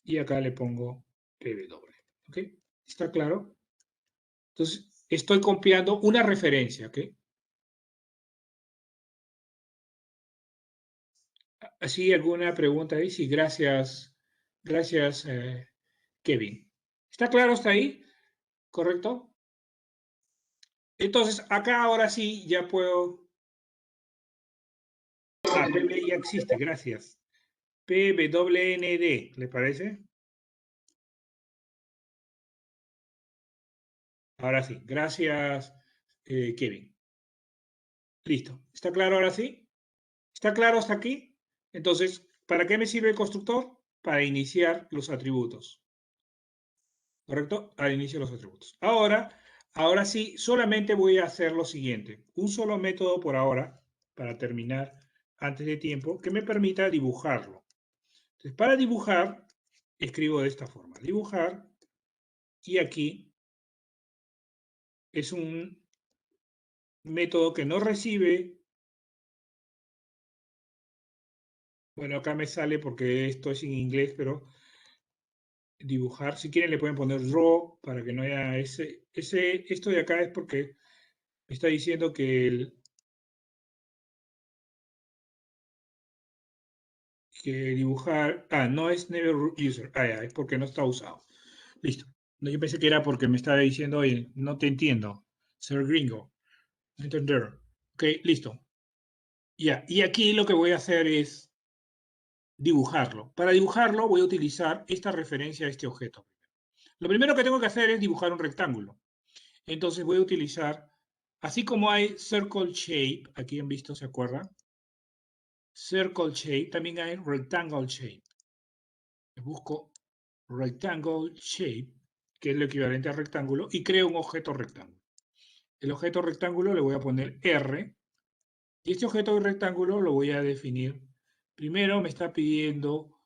Y acá le pongo PW. ¿Ok? ¿Está claro? Entonces, estoy copiando una referencia, ¿ok? ¿Así alguna pregunta ahí? Sí, gracias, gracias, Kevin. ¿Está claro hasta ahí? ¿Correcto? Entonces, acá ahora sí ya puedo... Ah, PB ya existe, gracias. PWND, ¿le parece? Ahora sí, gracias, Kevin. Listo. ¿Está claro ahora sí? ¿Está claro hasta aquí? Entonces, ¿para qué me sirve el constructor? Para iniciar los atributos. ¿Correcto? Al inicio de los atributos. Ahora sí, solamente voy a hacer lo siguiente. Un solo método por ahora, para terminar antes de tiempo, que me permita dibujarlo. Entonces, para dibujar, escribo de esta forma. Dibujar, y aquí es un método que no recibe, bueno, acá me sale porque esto es en inglés, pero dibujar, si quieren le pueden poner raw para que no haya esto de acá es porque me está diciendo que dibujar, no es never user, ya, es porque no está usado. Listo. No, yo pensé que era porque me estaba diciendo, oye, no te entiendo, ser gringo, no entender. Ok, listo. Ya, y aquí lo que voy a hacer es dibujarlo. Para dibujarlo voy a utilizar esta referencia a este objeto. Lo primero que tengo que hacer es dibujar un rectángulo. Entonces voy a utilizar, así como hay circle shape, aquí han visto, ¿se acuerdan? Circle shape, también hay rectangle shape. Busco rectangle shape, que es lo equivalente a rectángulo, y creo un objeto rectángulo. El objeto rectángulo le voy a poner R, y este objeto rectángulo lo voy a definir. Primero me está pidiendo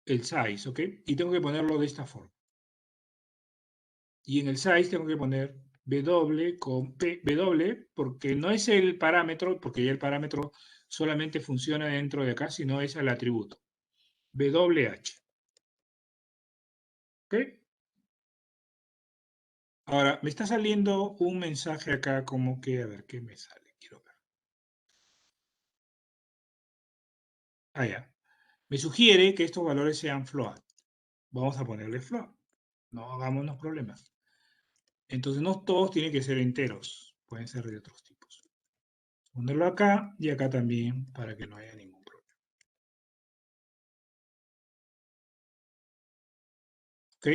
el size, ¿ok? Y tengo que ponerlo de esta forma. Y en el size tengo que poner W con P, W, porque no es el parámetro, porque ya el parámetro solamente funciona dentro de acá, sino es el atributo. WH. ¿Ok? Ahora, me está saliendo un mensaje acá como que, a ver, ¿qué me sale? Quiero ver. Ya. Me sugiere que estos valores sean float. Vamos a ponerle float. No hagámonos problemas. Entonces, no todos tienen que ser enteros. Pueden ser de otros tipos. Ponerlo acá y acá también para que no haya ningún problema. ¿Ok?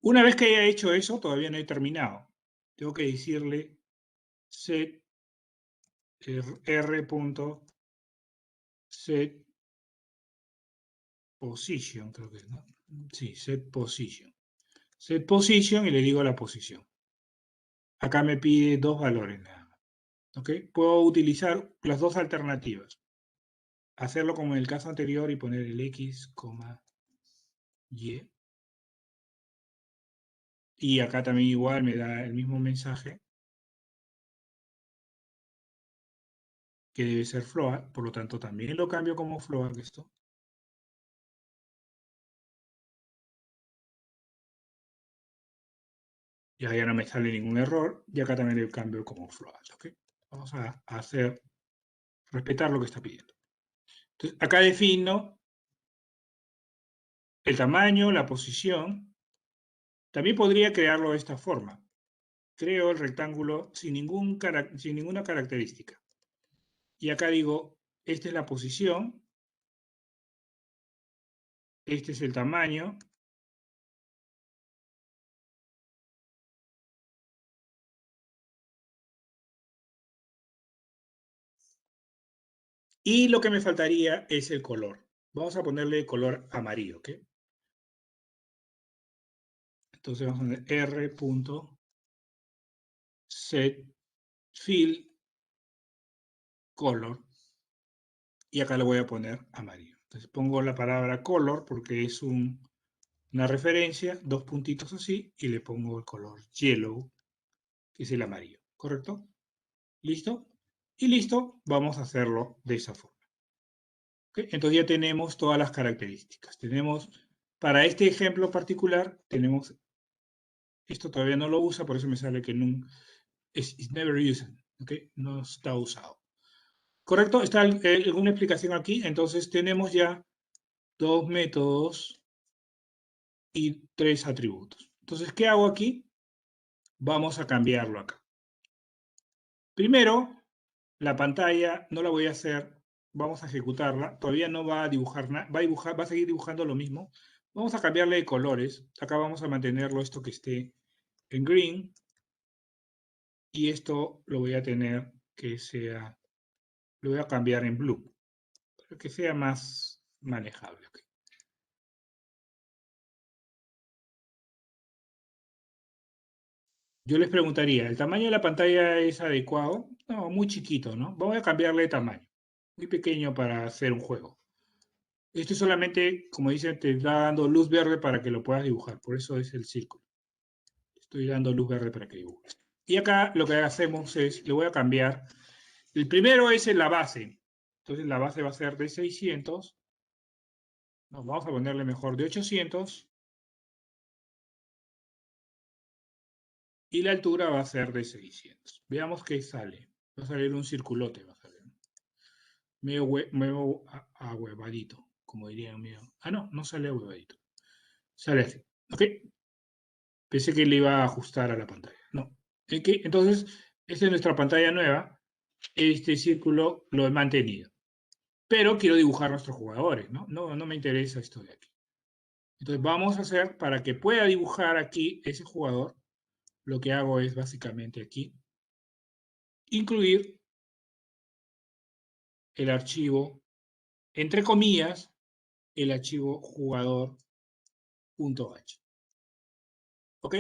Una vez que haya hecho eso, todavía no he terminado. Tengo que decirle set r.set position, creo que es, ¿no? Sí, set position. Set position y le digo la posición. Acá me pide dos valores nada más. ¿Ok? Puedo utilizar las dos alternativas. Hacerlo como en el caso anterior y poner el x, y. Y acá también igual me da el mismo mensaje que debe ser float, por lo tanto también lo cambio como float esto. Ya no me sale ningún error y acá también le cambio como float. ¿Ok? Vamos a respetar lo que está pidiendo. Entonces, acá defino el tamaño, la posición. También podría crearlo de esta forma. Creo el rectángulo sin ninguna característica. Y acá digo, esta es la posición, este es el tamaño, y lo que me faltaría es el color. Vamos a ponerle color amarillo, ¿ok? Entonces vamos a poner r.setFillColor y acá le voy a poner amarillo. Entonces pongo la palabra color porque es una referencia, dos puntitos así, y le pongo el color yellow, que es el amarillo, ¿correcto? ¿Listo? Y listo, vamos a hacerlo de esa forma. ¿Okay? Entonces ya tenemos todas las características. Tenemos, para este ejemplo particular, tenemos, esto todavía no lo usa, por eso me sale que no, it's never used, ¿okay? No está usado. ¿Correcto? ¿Está alguna explicación aquí? Entonces tenemos ya dos métodos y tres atributos. Entonces, ¿qué hago aquí? Vamos a cambiarlo acá. Primero, la pantalla no la voy a hacer, vamos a ejecutarla, todavía no va a dibujar nada, va a seguir dibujando lo mismo. Vamos a cambiarle de colores, acá vamos a mantenerlo esto que esté en green, y esto lo voy a tener que sea, lo voy a cambiar en blue, para que sea más manejable. Okay. Yo les preguntaría, ¿el tamaño de la pantalla es adecuado? No, muy chiquito, ¿no? Vamos a cambiarle de tamaño, muy pequeño para hacer un juego. Esto solamente, como dicen, te está dando luz verde para que lo puedas dibujar. Por eso es el círculo. Estoy dando luz verde para que dibujes. Y acá lo que hacemos es, le voy a cambiar. El primero es en la base. Entonces la base va a ser de 600. Nos vamos a ponerle mejor de 800. Y la altura va a ser de 600. Veamos qué sale. Va a salir un circulote. Va a salir. Medio ahuevadito, como dirían mío. Ah, no, no sale ahuevadito. Sale así. ¿Ok? Pensé que le iba a ajustar a la pantalla. No. Entonces, esta es nuestra pantalla nueva. Este círculo lo he mantenido. Pero quiero dibujar nuestros jugadores, ¿no? No me interesa esto de aquí. Entonces, vamos a hacer, para que pueda dibujar aquí ese jugador, lo que hago es básicamente aquí, incluir el archivo, entre comillas, el archivo jugador.h. ¿Ok?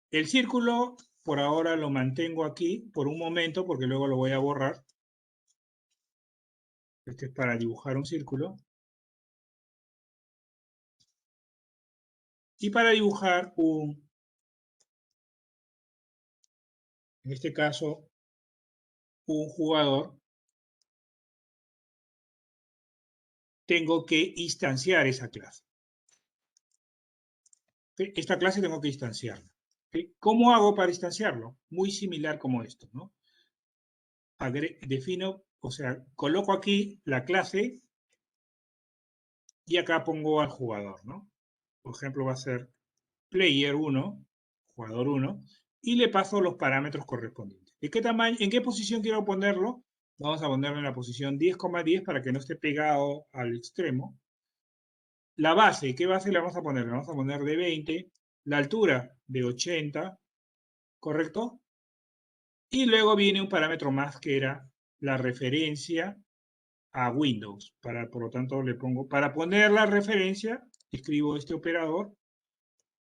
El círculo, por ahora lo mantengo aquí por un momento, porque luego lo voy a borrar. Este es para dibujar un círculo. Y para dibujar en este caso, un jugador, tengo que instanciar esa clase. ¿Okay? Esta clase tengo que instanciarla. ¿Okay? ¿Cómo hago para instanciarlo? Muy similar como esto, ¿no? Defino, o sea, coloco aquí la clase y acá pongo al jugador, ¿no? Por ejemplo, va a ser player 1, jugador 1, y le paso los parámetros correspondientes. ¿De qué tamaño, en qué posición quiero ponerlo? Vamos a ponerlo en la posición 10,10 para que no esté pegado al extremo. La base, ¿qué base le vamos a poner? Le vamos a poner de 20, la altura de 80, ¿correcto? Y luego viene un parámetro más que era la referencia a Windows. Por lo tanto, le pongo, para poner la referencia, escribo este operador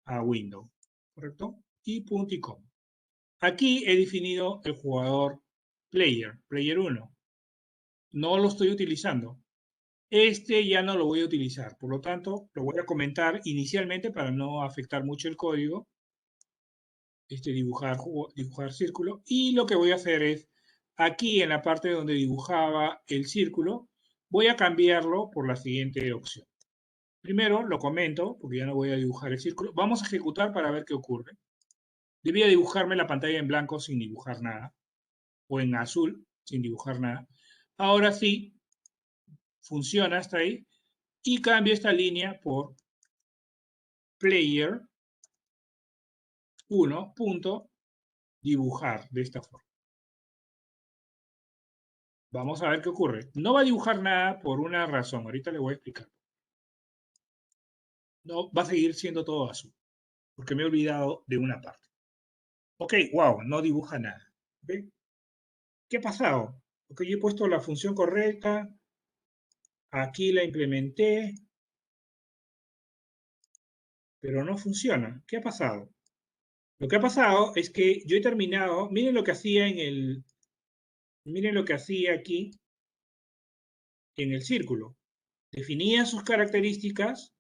a Windows, ¿correcto? Y punto y coma. Aquí he definido el jugador player 1. No lo estoy utilizando. Este ya no lo voy a utilizar, por lo tanto, lo voy a comentar inicialmente para no afectar mucho el código, dibujar círculo, y lo que voy a hacer es, aquí en la parte donde dibujaba el círculo, voy a cambiarlo por la siguiente opción. Primero lo comento, porque ya no voy a dibujar el círculo. Vamos a ejecutar para ver qué ocurre. Debía dibujarme la pantalla en blanco sin dibujar nada, o en azul sin dibujar nada. Ahora sí, funciona hasta ahí. y cambio esta línea por player 1 punto dibujar de esta forma. Vamos a ver qué ocurre. No va a dibujar nada por una razón. Ahorita le voy a explicar. No, va a seguir siendo todo azul, porque me he olvidado de una parte. Ok, wow, no dibuja nada. ¿Okay? ¿Qué ha pasado? Ok, yo he puesto la función correcta, aquí la implementé, pero no funciona. ¿Qué ha pasado? Lo que ha pasado es que yo he terminado, miren lo que hacía miren lo que hacía aquí en el círculo. Definía sus características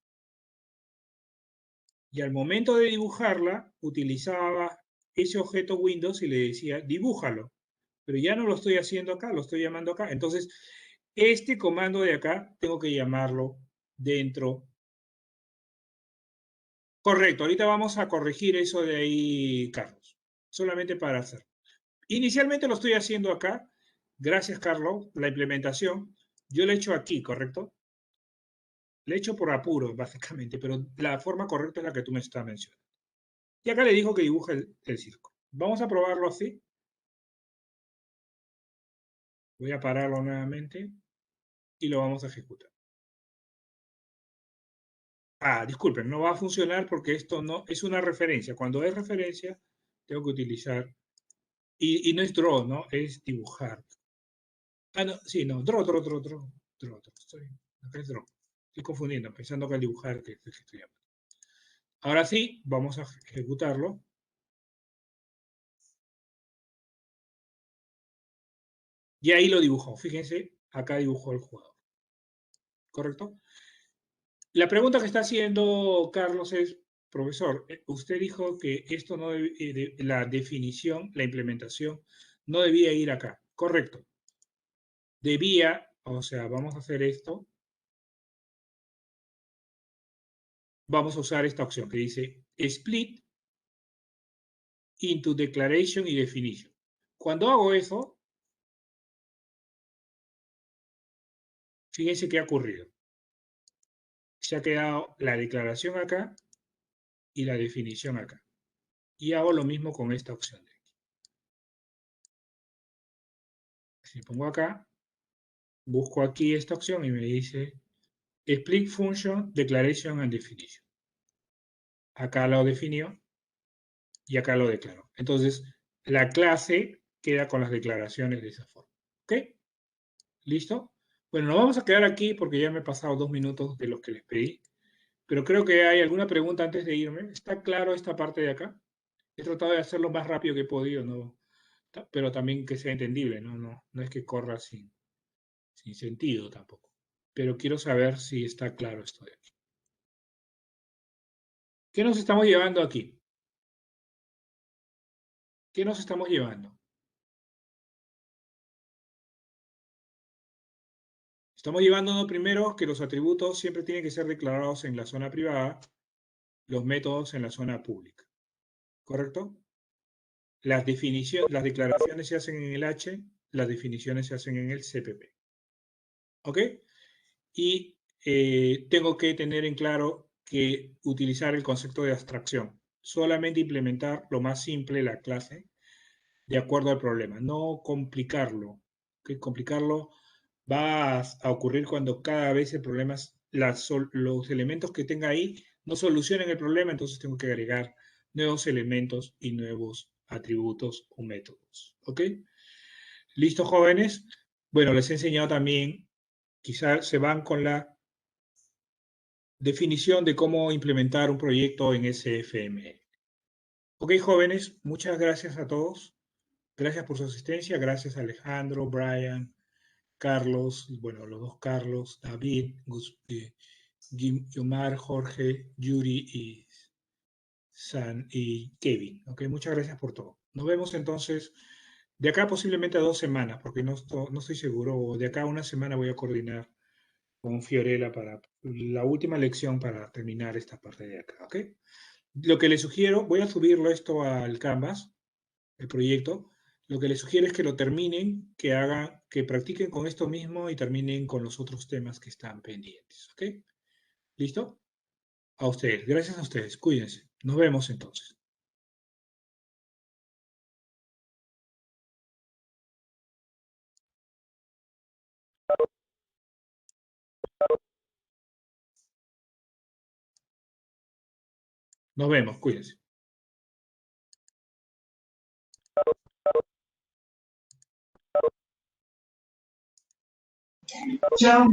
y al momento de dibujarla utilizaba ese objeto Windows y le decía, dibújalo. Pero ya no lo estoy haciendo acá, lo estoy llamando acá. Entonces, este comando de acá tengo que llamarlo dentro. Correcto, ahorita vamos a corregir eso de ahí, Carlos. Solamente para hacer. Inicialmente lo estoy haciendo acá. Gracias, Carlos. La implementación. Yo la he hecho aquí, ¿correcto? La he hecho por apuro, básicamente, pero la forma correcta es la que tú me estás mencionando. Y acá le dijo que dibuje el círculo. Vamos a probarlo así. Voy a pararlo nuevamente y lo vamos a ejecutar. Ah, disculpen, no va a funcionar porque esto no es una referencia. Cuando es referencia, tengo que utilizar. Y no es draw, ¿no? Es dibujar. Ah, no, sí, no, draw. Acá es draw. Estoy confundiendo, pensando que al dibujar que estoy llamando. Ahora sí, vamos a ejecutarlo. Y ahí lo dibujó. Fíjense, acá dibujó el jugador. ¿Correcto? La pregunta que está haciendo Carlos es, profesor, usted dijo que esto no la definición, la implementación, no debía ir acá. Correcto. Debía, o sea, vamos a hacer esto. Vamos a usar esta opción que dice split into declaration y definition. Cuando hago eso, fíjense qué ha ocurrido. Se ha quedado la declaración acá y la definición acá. Y hago lo mismo con esta opción de aquí. Si pongo acá, busco aquí esta opción y me dice split function, declaration and definition. Acá lo definió y acá lo declaró. Entonces, la clase queda con las declaraciones de esa forma. ¿Ok? ¿Listo? Bueno, nos vamos a quedar aquí porque ya me he pasado 2 minutos de los que les pedí. Pero creo que hay alguna pregunta antes de irme. ¿Está claro esta parte de acá? He tratado de hacerlo más rápido que he podido, ¿no? Pero también que sea entendible, ¿no? No es que corra sin sentido tampoco. Pero quiero saber si está claro esto de aquí. ¿Qué nos estamos llevando aquí? ¿Qué nos estamos llevando? Estamos llevándonos primero que los atributos siempre tienen que ser declarados en la zona privada, los métodos en la zona pública. ¿Correcto? Las declaraciones se hacen en el H, las definiciones se hacen en el CPP. ¿Ok? Y tengo que tener en claro que utilizar el concepto de abstracción. Solamente implementar lo más simple, la clase, de acuerdo al problema. No complicarlo. ¿Okay? Complicarlo va a ocurrir cuando cada vez el problema, los elementos que tenga ahí no solucionen el problema, entonces tengo que agregar nuevos elementos y nuevos atributos o métodos. ¿Ok? ¿Listo, jóvenes? Bueno, les he enseñado también, quizás se van con la definición de cómo implementar un proyecto en SFML. Ok, jóvenes, muchas gracias a todos. Gracias por su asistencia. Gracias a Alejandro, Brian, Carlos, bueno, los dos Carlos, David, Yomar, Jorge, Yuri y Kevin. Ok, muchas gracias por todo. Nos vemos entonces de acá posiblemente a 2 semanas, porque no estoy seguro, o de acá a una semana voy a coordinar con Fiorella para la última lección para terminar esta parte de acá, ¿ok? Lo que les sugiero, voy a subirlo esto al Canvas, el proyecto. Lo que les sugiero es que lo terminen, que practiquen con esto mismo y terminen con los otros temas que están pendientes, ¿ok? ¿Listo? A ustedes, gracias a ustedes. Cuídense. Nos vemos entonces. Nos vemos, cuídense. Chao.